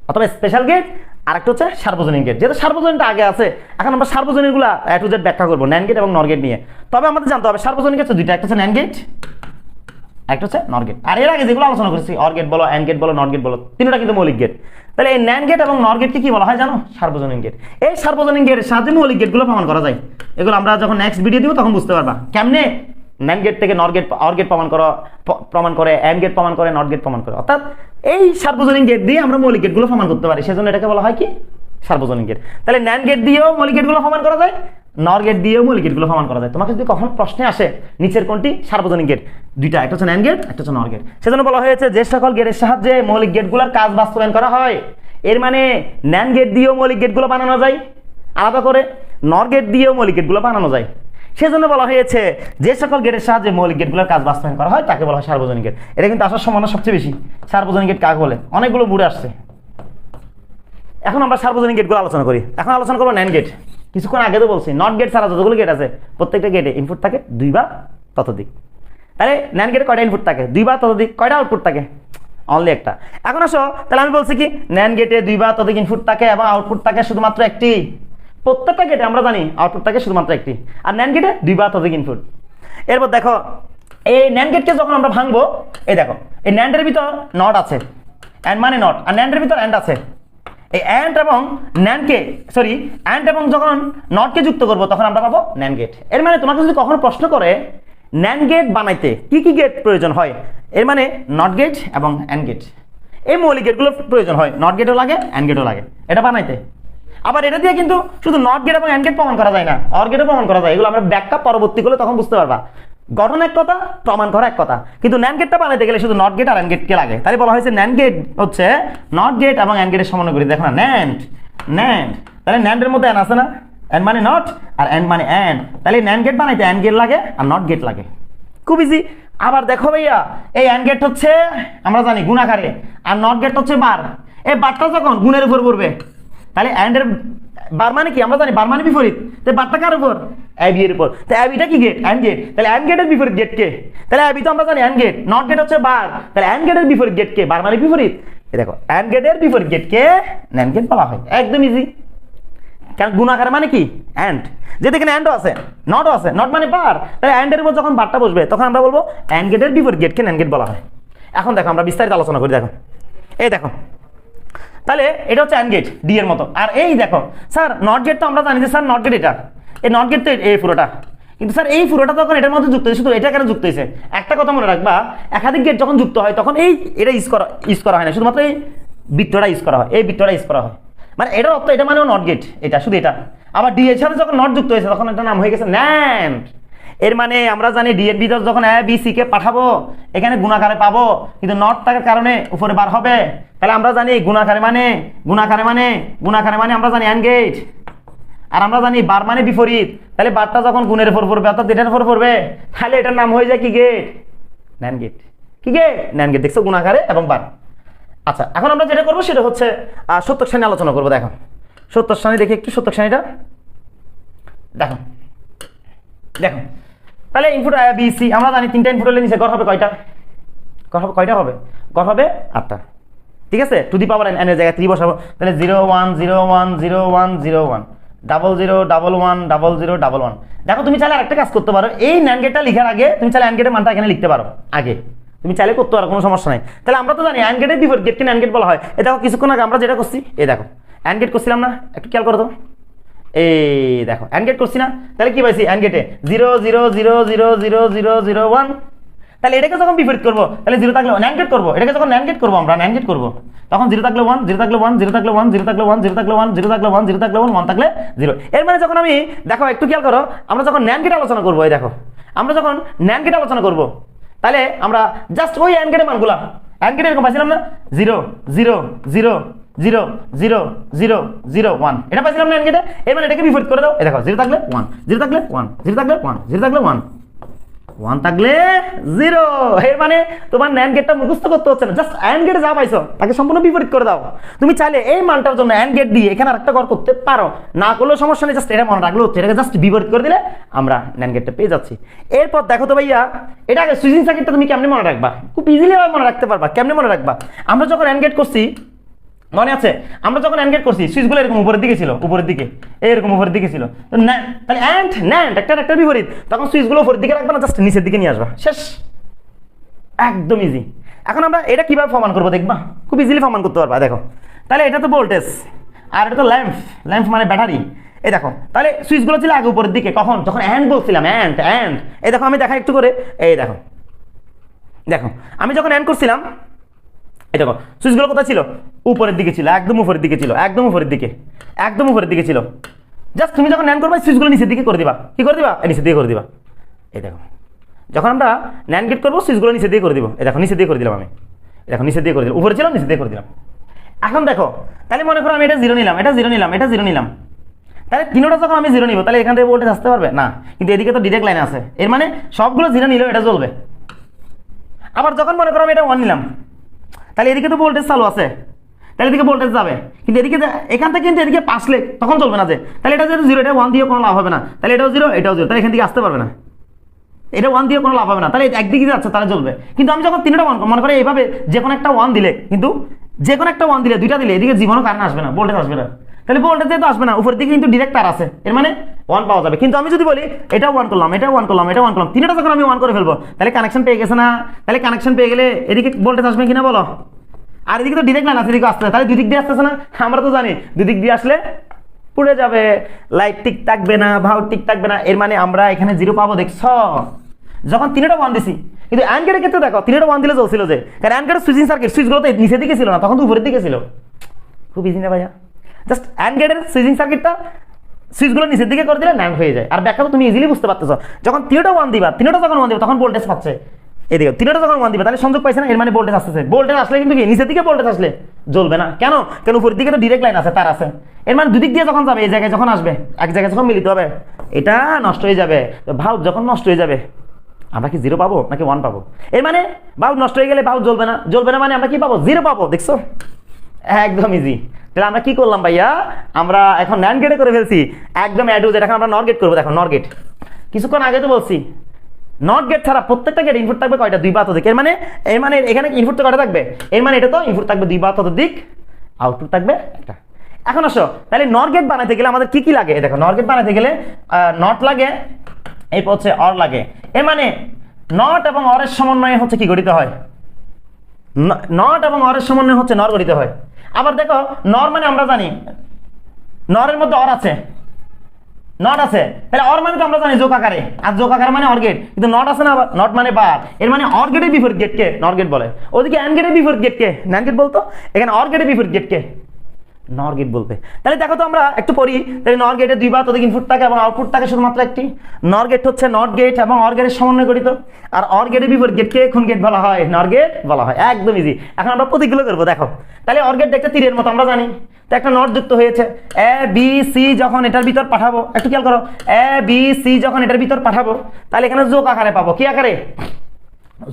অথবা স্পেশাল গেট, আর একটা হচ্ছে সার্বজনীন গেট। যেহেতু সার্বজনীনটা আগে আছে, এখন আমরা সার্বজনীনগুলা A to Z ব্যাখ্যা করবো ন্যান্ড গেট এবং নর গেট নিয়ে। তবে আমাদের জানতে হবে সার্বজনীন গেট 2টা, একটা হচ্ছে ন্যান্ড গেট, একটা হচ্ছে নর গেট। আর এর আগে যেগুলো আলোচনা করেছি অর গেট বলো, অ্যান্ড গেট বলো, নট গেট বলো, 3টা কিন্তু মৌলিক গেট। তাহলে এই ন্যান্ড গেট এবং নর গেটকে কি বলা হয় জানো, সার্বজনীন গেট। এই সার্বজনীন গেটের সাহায্যে মৌলিক গেটগুলো প্রমাণ করা যায়। এগুলো আমরা যখন নেক্সট ভিডিও দিব তখন বুঝতে পারবা কেমনে ন্যান্ড গেট থেকে নর গেট, অর গেট প্রমাণ করে, অ্যান্ড গেট প্রমাণ করে, নট গেট প্রমাণ করে। অর্থাৎ এই সার্বজনীন গেট দিয়ে আমরা মৌলিক গেটগুলো প্রমাণ করতে পারি, সেজন্য এটাকে বলা হয় কি, সার্বজনীন গেট। তাহলে ন্যান্ড গেট দিয়েও মৌলিক গেটগুলো প্রমাণ করা যায়, নর গেট দিয়েও মৌলিক গেটগুলো প্রমাণ করা যায়। তোমাকে যদি কখন প্রশ্নে আসে নিচের কোনটি সার্বজনীন গেট, 2টা, একটা হচ্ছে ন্যান্ড গেট, একটা হচ্ছে নর গেট। সেজন্য বলা হয়েছে যে সকল গেটের সাহায্যে মৌলিক গেটগুলোর কাজ বাস্তবায়ন করা হয়, এর মানে ন্যান্ড গেট দিয়েও মৌলিক গেটগুলো বানানো যায়, আলাদা করে নর গেট দিয়েও মৌলিক গেটগুলো বানানো যায়। সেজন্য বলা হয়েছে যে সকল গেটের সাহায্যে মৌলিক গেটগুলোর কাজ বাস্তবায়ন করা হয় তাকে বলা হয় সার্বজনীন গেট। এটা কিন্তু আসার সম্ভাবনা সবচেয়ে বেশি। সার্বজনীন গেট কাকে বলে, অনেকগুলো বুড়ে আসছে। এখন আমরা সার্বজনীন গেটগুলো আলোচনা করি। এখন আলোচনা করবো ন্যান্ড গেট। কিছুক্ষণ আগে তো বলছি নট গেট ছাড়া যতগুলো গেট আছে প্রত্যেকটা গেটে ইনপুট থাকে 2 বা ততোধিক। তাহলে ন্যান্ড গেটে কয়টা ইনপুট থাকে, 2 বা ততোধিক। কয়টা আউটপুট থাকে, অনলি একটা। এখন আসো, তাহলে আমি বলছি কি ন্যান্ড গেটে 2 বা ততোধিক ইনপুট থাকে এবং আউটপুট থাকে শুধুমাত্র একটি। প্রত্যেকটা গেটে আমরা জানি আউটপুট থাকে শুধুমাত্র একটি, আর ন্যান্ড গেটে 2 বা ততোধিক ইনপুট। এরপর দেখো এই ন্যান্ড গেটকে যখন আমরা ভাঙবো, এই দেখো এই ন্যান্ডের ভিতর নট আছে, অ্যান্ড মানে নট, আর ন্যান্ডের ভিতর অ্যান্ড আছে। এই অ্যান্ড এবং ন্যান্ডকে, সরি অ্যান্ড এবং যখন নটকে যুক্ত করবো তখন আমরা পাবো ন্যান্ড গেট। এর মানে তোমাকে যদি কখনো প্রশ্ন করে ন্যান্ড গেট বানাইতে কি কি গেট প্রয়োজন হয়, এর মানে নট গেট এবং অ্যান্ড গেট, এই মৌলিক গেটগুলো প্রয়োজন হয়। নট গেটও লাগে, অ্যান্ড গেটও লাগে এটা বানাইতে। আবার এটা দিয়ে কিন্তু শুধু নট গেট এবং অ্যান্ড গেট প্রমাণ করা যায় না, অর গেটও প্রমাণ করা যায়। এগুলো আমরা ব্যাখ্যা পরবর্তী করলে তখন বুঝতে পারবা। গঠন এক কথা, প্রমাণ করা এক কথা, কিন্তু ন্যান্ড গেটটা বানাইতে গেলে শুধু নট গেট আর অ্যান্ড গেটকে লাগে। তাই বলা হয়েছে ন্যান্ড গেট হচ্ছে নট গেট এবং অ্যান্ড গেটের সমন্বয় করি। দেখো না ন্যান্ড, তাহলে ন্যান্ডের মধ্যে অ্যান্ড আছে না, অ্যান্ড মানে নট আর অ্যান্ড মানে অ্যান্ড, তাহলে ন্যান্ড গেট বানাইতে অ্যান্ড গেট লাগে আর নট গেট লাগে, খুব ইজি। আবার দেখো ভাইয়া এই অ্যান্ড গেট হচ্ছে আমরা জানি গুণাকারে, আর নট গেট হচ্ছে বার। এই বারটা যখন গুণের উপর পড়বে, তাহলে অ্যান্ডের বার মানে কি আমরা জানি, বার মানে বিপরীত। তো বারটা কার উপর, অ্যাবি এর উপর। তো অ্যাবিটা কি গেট? And gate. তাহলে অ্যান্ড গেটের বিপরীত গেট কে? তাহলে অ্যাবি তো আমরা জানি অ্যান্ড গেট, নট গেট হচ্ছে বার। তাহলে অ্যান্ড গেটের বিপরীত গেট কে? বার মানে বিপরীত। এই দেখো অ্যান্ড গেটের বিপরীত গেট কে? ন্যান্ড গেট বলা হয়। একদম ইজি। কারণ গুণাকার মানে কি? অ্যান্ড। যেহেতু এখানে অ্যান্ডও আছে, নটও আছে, নট মানে বার, তাহলে অ্যান্ডের উপর যখন বারটা বসবে তখন আমরা বলবো অ্যান্ড গেটের বিপরীত গেটকে ন্যান্ড গেট বলা হয়। এখন দেখো আমরা বিস্তারিত আলোচনা করি। দেখো এই দেখো, তাহলে এটা হচ্ছে অ্যান্ড গেট ডি এর মতো। আর এই দেখো স্যার নট গেট তো আমরা জানি যে স্যার নট গেট এটা, এই নট গেট তো এই পুরোটা, কিন্তু স্যার এই পুরোটা তখন এটার মধ্যে যুক্ত হয়েছে, শুধু এটা কেন যুক্ত হয়েছে? একটা কথা মনে রাখবা, একাধিক গেট যখন যুক্ত হয় তখন এটা ইউজ করা হয় না, শুধুমাত্র এই বৃত্তটা ইউজ করা হয়, এই বৃত্তটা ইউজ করা হয়। মানে এটার অর্থ এটা মানেও নট গেট, এটা শুধু এটা। আবার ডি এর সাথে যখন নট যুক্ত হয়েছে তখন এটা নাম হয়ে গেছে ন্যান্ড। এর মানে আমরা জানি ডি এর ভিতর যখন এ বি সি কে পাঠাবো এখানে গুণাকারে পাবো, কিন্তু নট থাকার কারণে উপরে বার হবে। তাহলে আমরা জানি গুণাকারে মানে আমরা জানি অ্যান্ড গেট, আর আমরা জানি বার মানে বিপরীত। তাহলে বারটা যখন গুণের উপর পড়বে অর্থাৎ এটার উপর পড়বে, তাহলে এটার নাম হয়ে যায় কি গেট? NAND gate. কি গেট? NAND gate. দেখছো গুণাকারে এবং বার। আচ্ছা এখন আমরা যেটা করবো সেটা হচ্ছে সত্যক শ্রেণী আলোচনা করবো। দেখো সত্যক শ্রেণী দেখি একটু, সত্যক শ্রেণীটা দেখো। দেখো তাহলে ইনপুট এ বি সি আমরা জানি তিনটা ইনপুট হলে নিচে গড় হবে কয়টা? কয়টা হবে? গড় হবে 8টা। ঠিক আছে, টু দি পাওয়ার এন এর জায়গায় 3 বসাবো। তাহলে 0 1 0 1 0 1 0 1 0 0 1 1 0 0 1 1। দেখো তুমি চাইলে আরেকটা কাজ করতে পারো, এই ন্যান্ড গেটটা লিখার আগে তুমি চাইলে অ্যান্ড গেটের মানটা এখানে লিখতে পারো আগে, তুমি চাইলে করতে পারো, কোনো সমস্যা নাই। তাহলে আমরা তো জানি অ্যান্ড গেটের বিপরীত গেটকে ন্যান্ড গেট বলা হয়। এই দেখো কিছুক্ষণ আগে আমরা যেটা করছি, এই দেখো অ্যান্ড গেট করছিলাম না, একটু খেয়াল করো তো। এই দেখো অ্যান্ড গেট করছি না, তাহলে কি পাইছি? অ্যান্ড গেটে 0 0 0 0 0 0 0 1। তাহলে এটাকে যখন বিপরীত করবো তাহলে 0 থাকলে ন্যান্ড গেট করবো, এটাকে যখন ন্যান্ড গেট করবো আমরা ন্যান্ড গেট করবো তখন 0 থাকলে 1 0 থাকলে 1 0 থাকলে 1 0 থাকলে 1 0 থাকলে 1 0 থাকলে 1 0 থাকলে 1 1 থাকলে 0। এর মানে যখন আমি দেখো একটু খেয়াল করো, আমরা যখন ন্যান্ড গেট আলোচনা করবো, এই দেখো আমরা যখন ন্যান্ড গেট আলোচনা করবো তাহলে আমরা জাস্ট ওই অ্যান্ড গেটের মানগুলা, অ্যান্ড গেট এরকম পাইছিলাম না 0 0 0 0 0 0 0 1, এটা পাইছিলাম না অ্যান্ড গেটে। এর মানে এটাকে বিপরীত করে দাও, এই দেখো 0 থাকলে 1 0 থাকলে 1 0 থাকলে 1 0 থাকলে 1 1 থাকলে 0। এর মানে তোমার ন্যান্ড গেটটা মুখস্থ করতে হচ্ছে না, জাস্ট অ্যান্ড গেটে যা পাইছো তাকে সম্পূর্ণ বিপরীত করে দাও। তুমি চাইলে এই মানটার জন্য অ্যান্ড গেট দিয়ে এখানে আরেকটা ঘর করতে পারো, না করলেও সমস্যা নেই, জাস্ট এটা মনে রাখলে হচ্ছে, এটাকে জাস্ট বিপরীত করে দিলে আমরা ন্যান্ড গেটটা পেয়ে যাচ্ছি। এরপর দেখো তো ভাইয়া, এটা আগে সুইচিং সার্কিটটা তুমি কেমনে মনে রাখবা? খুব ইজিলি মনে রাখতে পারবা। কেমনে মনে রাখবা? আমরা যখন অ্যান্ড গেট করছি মনে আছে, আমরা যখন অ্যান্ড গেট করছি সুইচগুলো এরকম উপরের দিকে ছিল, উপরের দিকে এরকম উপরের দিকে ছিল, তাহলে অ্যান্ড ন্যান্ড একটা বিপরীত, তখন সুইচগুলো উপরের দিকে রাখবা না, জাস্ট নিচের দিকে নিয়ে আসবা, শেষ। একদম ইজি। এখন আমরা এটা কিভাবে প্রমাণ করবো দেখবা, খুব ইজিলি প্রমাণ করতে পারবা। দেখো তাহলে এটা তো ভোল্টেজ আর এটা তো ল্যাম্প, ল্যাম্প মানে ব্যাটারি। এই দেখো তাহলে সুইচগুলো ছিল আগে উপরের দিকে, কখন? যখন অ্যান্ড বলছিলাম, অ্যান্ড। এই দেখো আমি দেখাই একটু করে, এই দেখো আমি যখন অ্যান্ড করছিলাম, এই দেখো সুইচগুলো কোথায় ছিল? উপরের দিকে ছিল, একদম উপরের দিকে ছিল, একদম উপরের দিকে ছিল। জাস্ট তুমি যখন ন্যান্ড করবা সুইচগুলো নিচের দিকে করে দিবা, কি করে দিবা? নিচের দিকে করে দিবা। এই দেখো যখন আমরা ন্যান্ড গেট করবো সুইচগুলো নিচের দিকে করে দিব, এই দেখো নিচের দিকে করে দিলাম আমি, এই দেখো নিচের দিকে করে দিলাম, উপরে ছিল নিচের দিকে করে দিলাম। এখন দেখো তাহলে মনে করো আমি এটা 0 নিলাম, এটা 0 নিলাম, এটা 0 নিলাম, তাহলে তিনটা যখন আমি 0 নিব তাহলে এখান থেকে ভোল্টেজ আসতে পারবে না, কিন্তু এদিকে তো ডিরেক্ট লাইন আছে, এর মানে সবগুলো 0 নিলেও এটা জ্বলবে। আবার যখন মনে করো আমি এটা 1 নিলাম, তাহলে এদিকে তো ভোল্টেজ চালু আছে, তাহলে এদিকে ভোল্টেজ যাবে, কিন্তু এদিকে এখান থেকে কিন্তু এদিকে পাসলে তখন চলবে না, যে তাহলে এটা যেহেতু 0, এটা 1 দিয়ে কোনো লাভ হবে না, তাহলে এটাও 0 এটাও 0, তাহলে এখান থেকে আসতে পারবে না, এটা 1 দিয়ে কোনো লাভ হবে না, তাহলে একদিকে যাচ্ছে তাহলে জ্বলবে। কিন্তু আমি যখন তিনটা 1 মনে করে এইভাবে যে কোনো একটা 1 দিলে, কিন্তু যে কোনো একটা 1 দিলে, দুইটা দিলে এদিকে জীবনও কারেন্ট আসবে না, ভোল্টেজ আসবে না, তাহলে ভোল্টেজ যেহেতু আসবে না উপর দিকে কিন্তু ডিরেক্ট তার আছে, এর মানে 1 পাওয়া যাবে। কিন্তু আমি যদি বলি এটা 1 করলাম, এটা 1 করলাম, এটা 1 করলাম, তিনটা যখন আমি 1 করে ফেলবো তাহলে কানেকশন পেয়ে গেছে না, তাহলে কানেকশন পেয়ে গেলে এদিকে ভোল্টেজ আসবে কিনা বলো? আর এদিকে তো ডিরেক্ট লাইন আছে, এদিকে আসতে, তাহলে দুই দিক দিয়ে আসতেছে না, আমরা তো জানি দুই দিক দিয়ে আসলে পুড়ে যাবে, লাইট ঠিক থাকবে না, ভাল্ব ঠিক থাকবে না, এর মানে আমরা এখানে 0 পাবো। দেখছো যখন তিনটা 1 দিছি, কিন্তু অ্যান্ড গেটের ক্ষেত্রে দেখো তিনটা 1 দিলে চলছিল, যে কারণ অ্যান্ড গেটের সুইচিং সার্কিট সুইচগুলো তো নিচের দিকে ছিল না, তখন তো উপরের দিকে ছিল। খুব ইজি না ভাইয়া? জাস্ট অ্যান্ড গেটের সুইচিং সার্কিটটা সুইচগুলো নিচের দিকে করে দিলে ন্যান্ড হয়ে যায়। আর ব্যাখ্যা তো তুমি ইজিলি বুঝতে পারতেছো, যখন তিনটা 1 দিবা, তিনটা যখন 1 দিবা তখন ভোল্টেজ পাচ্ছে, এদিকে তিনটা যখন 1 দিবা তাহলে সংযোগ পাইছে না, এর মানে ভোল্টেজ আসতেছে, ভোল্টেজ আসলে কিন্তু কি নিচের দিকে ভোল্টেজ আসলে জ্বলবে না, কেন? কেন উপরের দিকে তো ডিরেক্ট লাইন আছে, তার আছে, এর মানে দুদিক দিয়ে যখন যাবে, এই জায়গায় যখন আসবে, এক জায়গায় যখন মিলিত হবে এটা নষ্ট হয়ে যাবে, ভাল্ব যখন নষ্ট হয়ে যাবে আমরা কি 0 পাবো নাকি 1 পাবো? এর মানে ভাল্ব নষ্ট হয়ে গেলে ভাল্ব জ্বলবে না, জ্বলবে না মানে আমরা কি পাবো? 0 পাবো। দেখছো একদম ইজি। তাহলে আমরা কি করলাম ভাইয়া, আমরা এখন ন্যান্ড গেটে করে ফেলছি একদম অ্যাড, এখন আমরা নর গেট করবো। দেখো নর গেট কিছুক্ষণ আগে তো বলছি নট গেট ছাড়া প্রত্যেকটা গেট ইনপুট থাকবে কয়টা, 2 বা ততোধিক। এর মানে এখানে ইনপুট তো কয়টা থাকবে, এর মানে এটা তো ইনপুট থাকবে 2 বা ততোধিক, আউটপুট থাকবে একটা। এখন আসো তাহলে নট গেট বানাতে গেলে আমাদের কি কি লাগে, দেখো নট গেট বানাতে গেলে নট লাগে, এরপর হচ্ছে অর লাগে। এর মানে নট এবং অরের সমন্বয়ে হচ্ছে কি গঠিত হয়, নট এবং অরের সমন্বয়ে হচ্ছে নর গঠিত হয়। আবার দেখো নর মানে আমরা জানি নরের মধ্যে অর আছে, নট আছে, তাহলে অর মানে তো আমরা জানি যোগ আকারে, আর যোগ আকারে মানে অর গেট, কিন্তু নট আছে না, নট মানে বার, এর মানে অর গেটের বিপরীত গেটকে নর গেট বলে। ওদিকে অ্যান্ড গেটের বিপরীত গেটকে ন্যান্ড গেট বলতো, এখানে অর গেটের বিপরীত গেটকে নর গেট বলবে। তাহলে দেখো তো আমরা একটু পড়ি, তাহলে নর গেটে 2 বা ততোধিক ইনপুট থাকে এবং আউটপুট থাকে শুধুমাত্র একটি। নর গেট হচ্ছে নট গেট এবং অর গেটের সমন্বয়ে গঠিত, আর অর গেটের বিপরীত গেটকে কোন গেট বলা হয়, নর গেট বলা হয়। একদম ইজি। এখন আমরা প্রতীকগুলো করবো, দেখো তাহলে অর গেট দেখতে তীরের মতো আমরা জানি, তো একটা নট যুক্ত হয়েছে, এ বি সি যখন এটার ভিতর পাঠাবো, একটু খেয়াল করো, এ বি সি যখন এটার ভিতর পাঠাবো তাহলে এখানে যোগ আকারে পাবো, কি আকারে,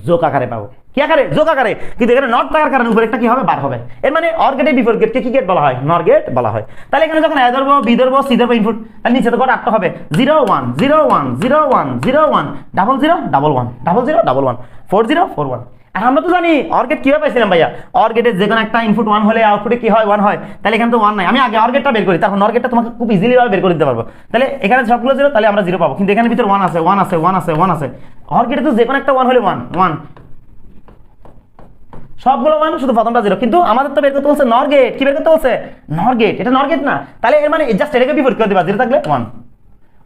যোগ আকারে পাবো, কি আকারে, যোগ আকারে। কিন্তু এখানে নট থাকার কারণে উপরে একটা কি হবে, বার হবে। এর মানে অর গেটের বিপরীত গেটকে কি গেট বলা হয়, নর গেট বলা হয়। তাহলে এখানে যখন এ ধরবো, বি ধরবো, সি ধরবো ইনপুট, তাহলে নিচে তো করে 8টা হবে, 0 1 0 1 0 1 0 1 0 0 1 1 0 0 1 1 4 0 4 1। আর আমরা তো জানি অর গেট কিভাবে পাইছিলাম ভাইয়া, অর গেটের যে কোনো একটা ইনপুট 1 হলে আউটপুটে কি হয়, 1 হয়। তাহলে এখানে তো 1 নাই, আমি আগে অর গেটটা বের করি, তখন নর গেটটা তোমাকে খুব ইজিলি ভাবে বের করে দিতে পারবো। তাহলে এখানে সবগুলো 0, তাহলে আমরা 0 পাবো, কিন্তু এখানে ভিতরে 1 আছে 1 আছে 1 আছে 1 আছে। অর গেটে তো যে কোনো একটা 1 হলে 1 1, সবগুলো 1, শুধু প্রথমটা 0। কিন্তু আমাদের তো বের করতে বলছে নর গেট, কি বের করতে বলছে, নর গেট, এটা নর গেট না। তাহলে এর মানে জাস্ট এটাকে বিপরীত করে দিবা, 0 থাকলে 1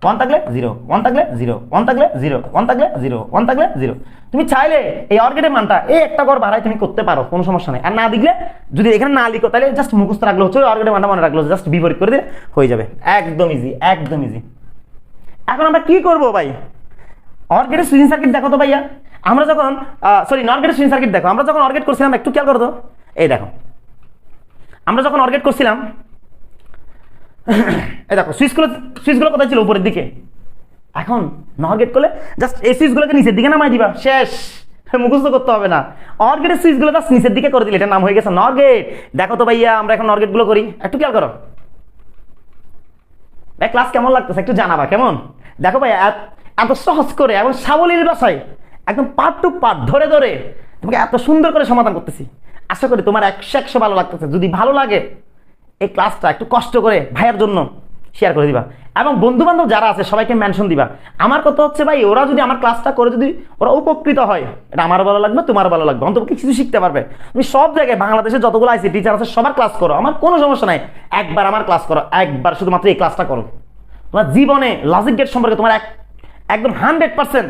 1 থাকলে 0 1 থাকলে 0 1 থাকলে 0 1 থাকলে 0 1 থাকলে 0। তুমি চাইলে এই অর গেটের মানটা এই একটা ঘর বাড়াই তুমি করতে পারো, কোনো সমস্যা নেই। আর না দিলে যদি এখানে না লিখো তাহলে জাস্ট মুখস্থ রাখলে হচ্ছে, অর গেটের মানটা মনে রাখলো, জাস্ট বিপরীত করে দিলে হয়ে যাবে। একদম ইজি, একদম ইজি। এখন আমরা কি করবো ভাই, অর গেটের সুইচিং সার্কিট দেখো তো ভাইয়া, আমরা যখন সরি নট গেটের সুইচিং সার্কিট দেখো, আমরা যখন অর গেট করছিলাম একটু খেয়াল করো তো, এই দেখো আমরা যখন অর গেট করছিলাম, এই দেখো সুইচগুলো কোথায় ছিল, উপরের দিকে। এখন নর গেট করলে জাস্ট এই সুইচগুলোকে নিচের দিকে নামাই দিবা, শেষ, মুখস্থ করতে হবে না। অর গেটের সুইচগুলো জাস্ট নিচের দিকে করে দিলে এটার নাম হয়ে গেছে নর গেট। দেখো তো ভাইয়া আমরা এখন নর গেটগুলো করি, একটু খেয়াল করো ভাই, ক্লাস কেমন লাগতেছে একটু জানাবা কেমন। দেখো ভাই এত সহজ করে এবং সাবলীল ভাষায় একদম পার্ট টু পার্ট ধরে ধরে তোমাকে এত সুন্দর করে সমাধান করতেছি। আশা করি তোমার 100 ভালো লাগতেছে। যদি ভালো লাগে এই ক্লাসটা একটু কষ্ট করে ভাইয়ের জন্য শেয়ার করে দিবা, এবং বন্ধু বান্ধব যারা আছে সবাইকে মেনশন দিবা। আমার কথা হচ্ছে ভাই, ওরা যদি আমার ক্লাসটা করে যদি ওরা উপকৃত হয়, এটা আমারও ভালো লাগবে, তোমারও ভালো লাগবে, অন্তত কিছু শিখতে পারবে। তুমি সব জায়গায় বাংলাদেশে যতগুলো আইসি টিচার আছে সবার ক্লাস করো, আমার কোনো সমস্যা নাই। একবার আমার ক্লাস করো, একবার শুধুমাত্র এই ক্লাসটা করো, তোমার জীবনে লজিক গেট সম্পর্কে তোমার একদম 100%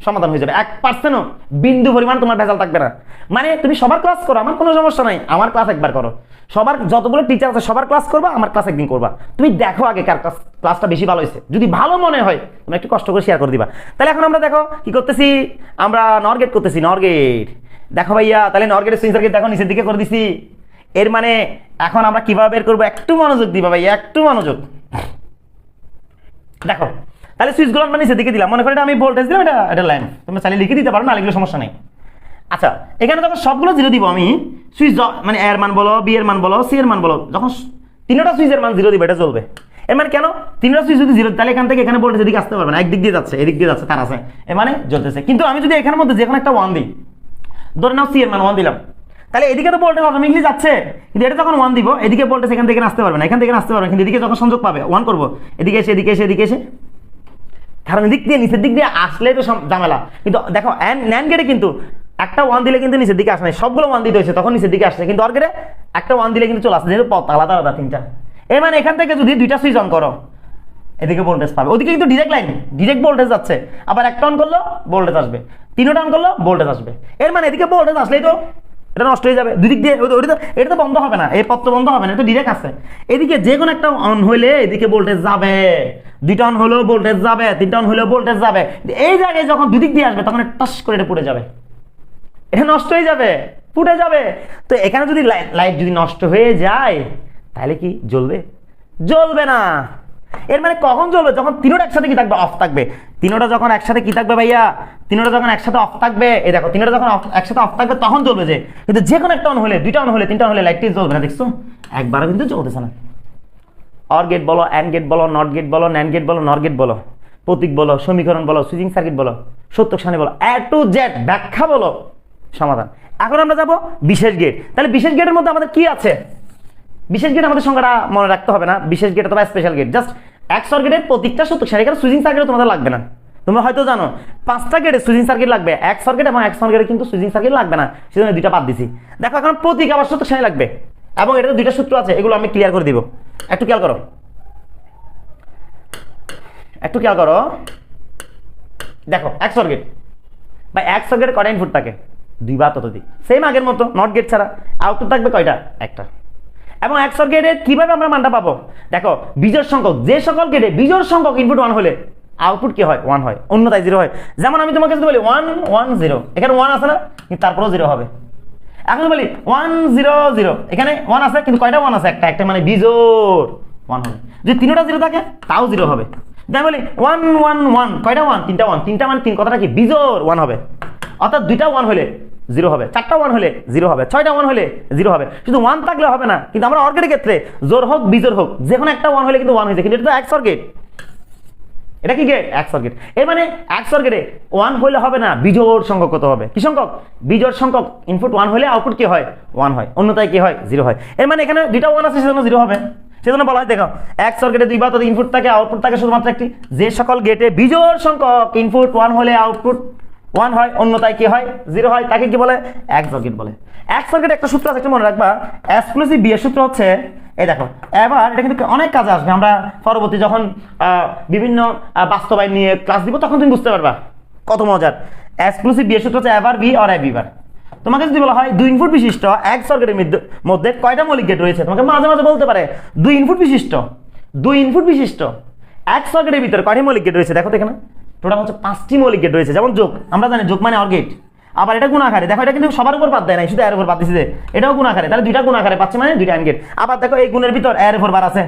সমাধান হয়ে যাবে। 1%ও বিন্দু পরিমাণ তোমার ভেজাল থাকবে না। মানে তুমি সবার ক্লাস করো, আমার কোনো সমস্যা নাই, আমার ক্লাস একবার করো। সবার যতগুলো টিচার আছে সবার ক্লাস করবা, আমার ক্লাস একদিন করবা। তুমি দেখো আগে কার ক্লাসটা বেশি ভালো হয়েছে, যদি ভালো মনে হয় তুমি একটু কষ্ট করে শেয়ার করে দিবা। তাহলে এখন আমরা দেখো কি করতেছি, আমরা নর গেট করতেছি, নর গেট। দেখো ভাইয়া তাহলে নর গেটের সুইচ সার্কিট দেখো নিচের দিকে করে দিছি। এর মানে এখন আমরা কিভাবে বের করবো, একটু মনোযোগ দিবা ভাইয়া, একটু মনোযোগ। দেখো তাহলে সুইচগুলো আমরা নিচের দিকে দিলাম, মনে করি এটা আমি ভোল্টেজ দিলাম, এটা লাইন, তোমরা চাইলে লিখে দিতে পারো, না লিখলে সমস্যা নেই। আচ্ছা এখানে যখন সবগুলো 0 দিব আমি, সুইচ মানে এর মান বলো, বি এর মান বলো, সি এর মান বলো, যখন তিনটা সুইচের মান 0 দিবে এটা চলবে। এর মানে কেন, তিনটা সুইচ যদি 0, তাহলে এখান থেকে এখানে ভোল্টেজ এদিকে আসতে পারবে না, একদিক দিয়ে যাচ্ছে, এদিক দিয়ে যাচ্ছে, তার আছে, এর মানে জ্বলতেছে। কিন্তু আমি যদি এখানের মধ্যে যে কোনো একটা 1 দিই, ধরে নাও সি এর মান 1 দিলাম, তাহলে এদিকে তো ভোল্টেজ অটোমেটিক্যালি যাচ্ছে, কিন্তু এটা যখন 1 দিব এদিকে ভোল্টেজ এখান থেকে আসতে পারবে না, এখান থেকে আসতে পারবে, কিন্তু এদিকে যখন সংযোগ পাবে 1 করবো, এদিকে এসে এদিকে এসে এদিকে এসে, কারণ এদিক দিয়ে নিচের দিক দিয়ে আসলে তো ঝামেলা। কিন্তু দেখো ন্যান্ড গেটে কিন্তু একটা 1 দিলে কিন্তু নিচের দিকে আসে নাই, সবগুলো 1 দিতে হয়েছে তখন নিচের দিকে আসছে, কিন্তু অর গেটে একটা 1 দিলে কিন্তু চলে আসছে, যেহেতু পথ আলাদা আলাদা তিনটা। এর মানে এখান থেকে যদি 2টা সুইচ অন করো এদিকে ভোল্টেজ পাবে, ওদিকে কিন্তু ডিরেক্ট লাইন, ডিরেক্ট ভোল্টেজ যাচ্ছে, আবার একটা অন করলো ভোল্টেজ আসবে, 3টা অন করলো ভোল্টেজ আসবে। এর মানে এদিকে ভোল্টেজ আসলেই তো এটা নষ্ট হয়ে যাবে, দুদিক দিয়ে এটা তো বন্ধ হবে না, এই পথ তো বন্ধ হবে না, এটা ডিরেক্ট আছে। এদিকে যে কোনো একটা অন হইলে এদিকে ভোল্টেজ যাবে, 2টা অন হলেও ভোল্টেজ যাবে, 3টা অন হলেও ভোল্টেজ যাবে। এই জায়গায় যখন দুদিক দিয়ে আসবে তখন টাস করে এটা পুড়ে যাবে, এটা নষ্ট হয়ে যাবে, পুড়ে যাবে। তো এখানে যদি লাইট যদি নষ্ট হয়ে যায় তাহলে কি জ্বলবে, জ্বলবে না। এর মানে কখন জ্বলবে, যখন 3টা একসাথে কি থাকবে, অফ থাকবে। 3টা যখন একসাথে কি থাকবে ভাইয়া, 3টা যখন একসাথে অফ থাকবে, এই দেখো 3টা যখন একসাথে অফ থাকবে তখন জ্বলবে যে। কিন্তু যে কোনো একটা অন হলে, 2টা অন হলে, 3টা অন হলে লাইটটি জ্বলবে না, দেখছো একবারও কিন্তু জ্বলতেছে না। অর গেট বলো, অ্যান্ড গেট বলো, নট গেট বলো, ন্যান্ড গেট বলো, নর গেট বলো, প্রতীক বলো, সমীকরণ বলো, সুইচিং সার্কিট বলো, সত্যক সারণী বলো, A to Z ব্যাখ্যা বলো, সমাধান। এখন আমরা যাব বিশেষ গেট। তাহলে বিশেষ গেটের মধ্যে আমাদের কি আছে? বিশেষ গেট আমাদের সংখ্যাটা মনে রাখতে হবে না, বিশেষ গেট অথবা স্পেশাল গেট, জাস্ট XOR গেটের প্রতীকটা সত্যক সারণী। এখানে সুইচিং সার্কিট তোমাদের লাগবে না, তোমরা হয়তো জানো 5টা গেটে সুইচিং সার্কিট লাগবে, XOR গেট এবং XOR গেটে কিন্তু সুইচিং সার্কিট লাগবে না, সেজন্য 2টা বাদ দিছি। দেখো এখন প্রতীক আবার সত্যক সারণী লাগবে এবং এটাতে 2টা সূত্র আছে, এগুলো আমি ক্লিয়ার করে দিব। একটু খেয়াল করো, একটু খেয়াল করো। দেখো XOR গেট বা XOR গেটে কয়টা ইনপুট থাকে? 2 বা ততোধিক, সেম আগের মতো, নট গেট ছাড়া। আউটপুট থাকবে কয়টা? একটা। এবং XOR গেটে কিভাবে আমরা মানটা পাবো? দেখো বিজোড় সংখ্যক, যে সকল গেটে বিজোড় সংখ্যক ইনপুট 1 হলে আউটপুট কি হয়? 1 হয়, অন্যথায় 0 হয়। যেমন আমি তোমাকে যদি বলি 1 1 0, এখানে 1 আছে না, কিন্তু তারপরেও 0 হবে। এখন বলি 1 0 0, এখানে 1 আছে কিন্তু কয়টা 1 আছে? একটা, একটা মানে বিজোড় 1 হবে। যদি 3টা 0 থাকে তাও 0 হবে। তাই বলি 1 1 1, কয়টা 1? 3টা 1, 3টা মানে 3, কথাটা কি? বিজোড় 1 হবে। অর্থাৎ 2টা 1 হলে 0 হবে, 4টা 1 হলে 0 হবে, 6টা 1 হলে 0 হবে। শুধু 1 থাকলে হবে না, কিন্তু আমরা অর গেটের ক্ষেত্রে জোড় হোক বিজোড় হোক যে কোনো একটা 1 হলে কিন্তু 1 হয়েছে, কিন্তু এটা তো XOR গেট। এটা কি গেট? XOR gate. এর মানে XOR গেটে 1 হলে হবে না, বিজোড় সংখ্যক কত হবে? কি সংখ্যক? বিজোড় সংখ্যক ইনপুট 1 হলে আউটপুট কি হয়? 1 হয়, অন্যথায় কি হয়? 0 হয়। এর মানে এখানে 2টা 1 আছে, সেজন্য 0 হবে। সেজন্য বলা হয়, দেখো XOR গেটে 2 বা ততোধিক ইনপুট থাকে, আউটপুট থাকে শুধুমাত্র একটি। যে সকল গেটে বিজোড় সংখ্যক ইনপুট 1 হলে আউটপুট 1 হয়, অন্যথায় কি হয়? 0 হয়, তাকে কি বলে? XOR গেট বলে। XOR গেটে একটা সূত্র আছে, একটু মনে রাখবা। এক্সক্লুসিভ বি এর সূত্র হচ্ছে, এই দেখো, এবার এটা কিন্তু অনেক কাজে আসবে। আমরা পরবর্তী যখন বিভিন্ন বাস্তবায়ন নিয়ে ক্লাস দিব তখন তুমি বুঝতে পারবা কত মজার। এক্সক্লুসিভ বি এর সূত্র হচ্ছে এবার বি অর এবি বার। তোমাকে যদি বলা হয় 2 ইনপুট বিশিষ্ট XOR গেটের মধ্যে কয়টা মৌলিক গেট রয়েছে, তোমাকে মাঝে মাঝে বলতে পারে 2 ইনপুট বিশিষ্ট XOR গেটের ভিতরে কয়টা মৌলিক গেট রয়েছে? দেখো তো এখানে টোটাল হচ্ছে 5টি মৌলিক গেট রয়েছে। যেমন যোগ, আমরা জানি যোগ মানে অর গেট। আবার এটা গুণাকারে, দেখো এটা কিন্তু সবার উপর বাদ দেয় নাই, শুধু এর উপর বাদ দিছে, যে এটাও গুণাকারে, তাহলে 2টা গুণাকারে পাচ্ছে মানে 2টা AND গেট। আবার দেখো এই গুণের ভিতর এর উপর বার আছে,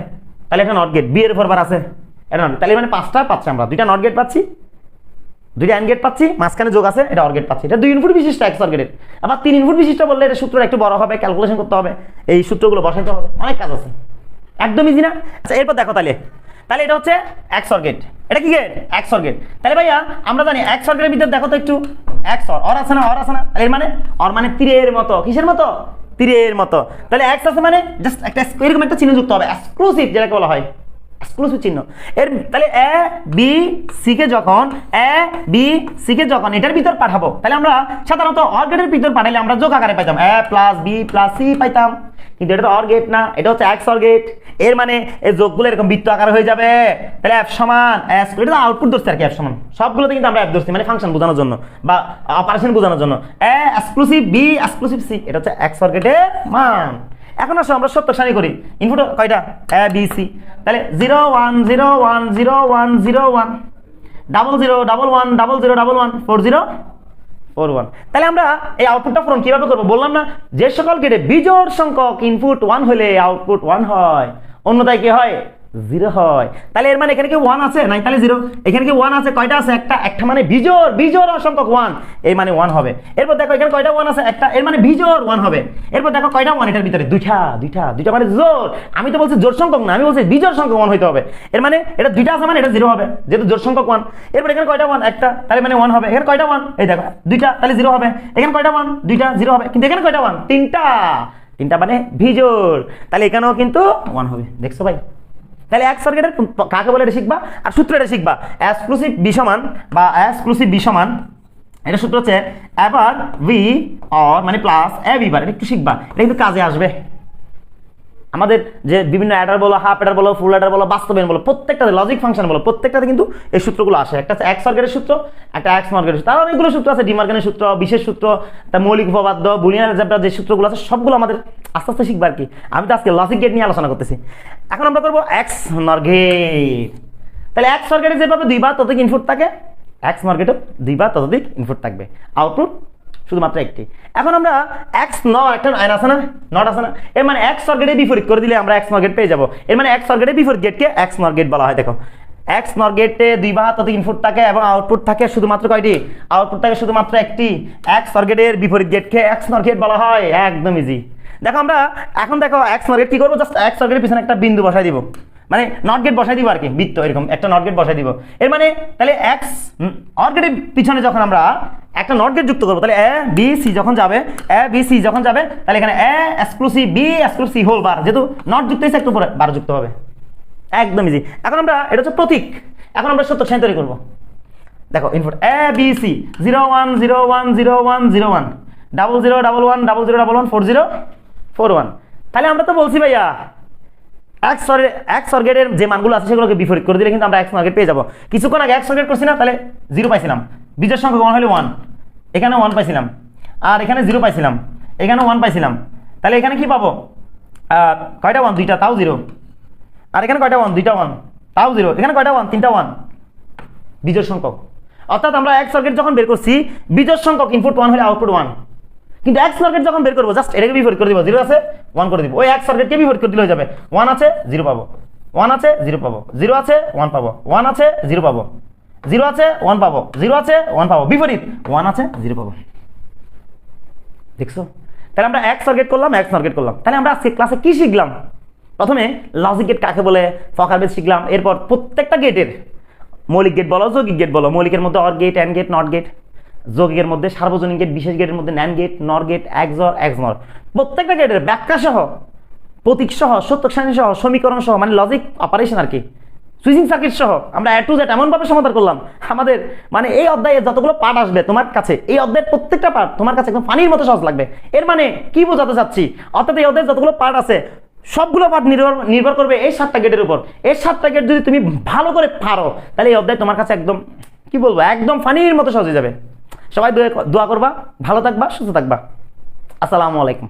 তাহলে এটা নট গেট। বি এর উপর বার আছে, এটা নট। তাহলে মানে 5টা পাচ্ছি আমরা, 2টা নট গেট পাচ্ছি, 2টা AND গেট পাচ্ছি, মাঝখানে যোগ আছে, এটা অর গেট পাচ্ছি। এটা 2 ইনপুট বিশিষ্ট XOR গেটের। আবার 3 ইনপুট বিশিষ্ট বললে এটা সূত্রটা একটু বড় হবে, ক্যালকুলেশন করতে হবে, এই সূত্রগুলো বসাইতে হবে, অনেক কাজ আছে, একদম ইজি না? আচ্ছা এরপর দেখো, তাহলে এটা হচ্ছে XOR গেট। এটা কি গেট? XOR gate. তাহলে ভাইয়া আমরা জানি XOR গেটের ভিতর দেখো তো একটু XOR, অর আছে না, অর আছে না? এর মানে অর মানে তীরের মতো, কিসের মতো? তীরের মতো। তাহলে X আছে মানে জাস্ট একটা এরকম একটা চিহ্ন যুক্ত হবে, এক্সক্লুসিভ যেটাকে বলা হয়, এক্সক্লুসিভ চিহ্ন। এর তাহলে A B C কে যখন এটার ভিতর পাঠাবো, তাহলে আমরা সাধারণত অর গেটের ভিতর পাঠাইলে আমরা যোগ আকারে পাইতাম, A plus B plus C পাইতাম, কিন্তু এটা তো অর গেট না, এটা হচ্ছে XOR গেট। এর মানে এই যোগগুলো এরকম বৃত্ত আকারে হয়ে যাবে, তাহলে F সমান S, এটা তো আউটপুট ধরছে আর কি, F সমান সবগুলোতে কিন্তু আমরা F ধরছি, মানে ফাংশন বোঝানোর জন্য বা অপারেশন বোঝানোর জন্য। A exclusive B exclusive C, এটা হচ্ছে XOR গেটের মান। এখন আসো আমরা সত্যক সারণী করি, ইনপুট কয়টা? A B C। তাহলে 0 1 0 1 0 1 0 1 0 0 1 1 0 0 1 1 4 0 4 1। তাহলে আমরা এই আউটপুটটা পূরণ কিভাবে করবো? বললাম না, যে সকল গেটে বিজোড় সংখ্যক ইনপুট 1 হলে আউটপুট 1 হয়, অন্যথায় কি হয়? 0 হয়। তাহলে এর মানে এখানে কি 1 আছে? নাই, তাহলে 0। এখানে কি 1 আছে? কয়টা আছে? একটা মানে বিজোড় সংখ্যক 1, এর মানে 1 হবে। এরপর দেখো এখানে কয়টা 1 আছে? একটা, এর মানে বিজোড় 1 হবে। এরপর দেখো কয়টা 1 এটার ভিতরে? দুইটা মানে জোড়। আমি তো বলছি জোড় সংখ্যক না, আমি বলছি বিজোড় সংখ্যক 1 হইতে হবে। এর মানে এটা 2টা আছে মানে এটা 0 হবে, যেহেতু জোড় সংখ্যক 1। এরপর এখানে কয়টা 1? একটা, তাহলে মানে 1 হবে। এখানে কয়টা 1? এই দেখো 2টা, তাহলে 0 হবে। এখানে কয়টা 1? 2টা, 0 হবে। কিন্তু এখানে কয়টা 1? 3টা মানে বিজোড়, তাহলে এখানেও কিন্তু 1 হবে। দেখছো ভাই? তাহলে XOR গেটের কাকে বলে এটা শিখবা, আর সূত্র এটা শিখবা। এক্সক্লুসিভ বি সমান বা এক্সক্লুসিভ বি সমান, এটা সূত্র হচ্ছে এবার ভি অর মানে প্লাস এ বি বার। এটা একটু শিখবা, এটা কিন্তু কাজে আসবে। আমাদের যে বিভিন্ন অ্যাডার বলো, হাফ অ্যাডার বলো, ফুল অ্যাডার বলো, বাস্তবায়ন বলো, প্রত্যেকটাতে লজিক ফাংশন বলো, প্রত্যেকটাতে কিন্তু এই সূত্রগুলো আসে। একটা হচ্ছে XOR গেটের সূত্র, একটা XNOR গেটের সূত্র, তার অনেকগুলো সূত্র আছে, ডিমার্গানের সূত্র, বিশেষ সূত্র, তার মৌলিক উপপাদ্য, বুলিয়ান অ্যালজেব্রা, যে সূত্রগুলো আছে সবগুলো আমাদের আস্তে আস্তে শিখবা আর কি। আমি তো আজকে লজিক গেট নিয়ে আলোচনা করতেছি। এখন আমরা করবো XNOR গেট। তাহলে XOR গেটে যেভাবে 2 বা ততোধিক ইনপুট থাকে, XNOR গেটও 2 বা ততোধিক ইনপুট থাকবে, আউটপুট শুধুমাত্র একটি। এখন আমরা XNOR একটা আইন আছে না, নট আছে না, এর মানে XOR গেটে বিপরীত করে দিলে আমরা XNOR গেট পেয়ে যাব। এর মানে XOR গেটে বিপরীত গেটকে XNOR গেট বলা হয়। দেখো XNOR গেটে 2 বা ততোধিক ইনপুট থাকে এবং আউটপুট থাকে শুধুমাত্র কয়টি? আউটপুট থাকে শুধুমাত্র একটি। XOR গেটের বিপরীত গেটকে XNOR গেট বলা হয়। একদম ইজি। দেখো আমরা এখন দেখো XNOR গেট কি করবো, জাস্ট XOR গেটের পিছনে একটা বিন্দু বসাই দিব, মানে নট গেট বসাই দিব আর কি, বৃত্ত এরকম একটা নট গেট বসাই দিব। এর মানে তাহলে এক্স অর গেটের পিছনে যখন আমরা একটা নট গেট যুক্ত করবো, তাহলে এ বি সি যখন যাবে, এ বি সি যখন যাবে, তাহলে এখানে A exclusive B exclusive whole bar, যেহেতু নট যুক্ত হয়েছে একটু পরে বার যুক্ত হবে, একদম ইজি। এখন আমরা এটা হচ্ছে প্রতীক, এখন আমরা সত্য সাইন তৈরি করবো। দেখো ইনপুট এ বি সি 0 1 0 1 0 1 0 1 0 0 1 1 0 0 1 1 4 0 4 1। তাহলে আমরা তো বলছি ভাইয়া এক্স অর গেটের যে মানগুলো আছে সেগুলোকে বিপরীত করে দিলে কিন্তু আমরা এক্স মার্কেট পেয়ে যাবো। কিছুক্ষণ আগে এক্স অর গেট করছি না, তাহলে 0 পাইছিলাম, বিজোড় সংখ্যা 1 হলে 1, এখানে 1 পাইছিলাম, আর এখানে 0 পাইছিলাম, এখানে 1 পাইছিলাম, তাহলে এখানে কি পাবো, কয়টা 1 দুইটা তাও 0, আর এখানে কয়টা 1 দুইটা 1 তাও 0, এখানে কয়টা 1 তিনটা 1, বিজোড় সংখ্যক। অর্থাৎ আমরা এক্স অর গেট যখন বের করছি বিজোড় সংখ্যক ইনপুট 1 হলে আউটপুট 1, কিন্তু এক্স অর গেট যখন বের করবো জাস্ট এটাকে বিপরীত করে দিব, 0 আছে 1 করে দিব, ওই এক্স অর গেটকে বিপরীত করে দিলে হয়ে যাবে, 1 আছে 0 পাবো, 1 আছে 0 পাবো, 0 আছে 1 পাবো, 1 আছে 0 পাবো, 0 আছে 1 পাবো, 0 আছে 1 পাবো, বিপরীত 1 আছে 0 পাবো। দেখছো, তাহলে আমরা এক্স অর গেট করলাম, এক্স অর গেট করলাম। তাহলে আমরা আজকে ক্লাসে কি শিখলাম? প্রথমে লজিক গেট কাকে বলে, ফকার বেস শিখলাম। এরপর প্রত্যেকটা গেটের মৌলিক গেট বলো, যৌগিক গেট বলো, মৌলিকের মধ্যে OR gate, and gate, not gate, যৌগিকের মধ্যে সার্বজনীন গেট, বিশেষ গেটের মধ্যে NAND gate, NOR gate, XOR, XNOR, প্রত্যেকটা গেটের ব্যাখ্যা সহ, প্রতীক সহ, সত্য সারণী সহ, সমীকরণ সহ, মানে লজিক অপারেশন আর কি, সুইচিং সার্কিট সহ আমরা এ টু জেড এমনভাবে সমাধান করলাম। আমাদের মানে এই অধ্যায়ে যতগুলো পার্ট আসবে তোমার কাছে, এই অধ্যায়ের প্রত্যেকটা পার্ট তোমার কাছে একদম পানির মতো সহজ লাগবে। এর মানে কি বোঝাতে চাচ্ছি, অর্থাৎ এই অধ্যায়ের যতগুলো পার্ট আছে সবগুলো পার্ট নির্ভর করবে এই 7টা গেটের উপর। এই 7টা গেট যদি তুমি ভালো করে পারো, তাহলে এই অধ্যায় তোমার কাছে একদম কি বলবো, একদম পানির মতো সহজ হয়ে যাবে। সবাই দোয়া করবা, ভালো থাকবা, সুস্থ থাকবা। আসসালামু আলাইকুম।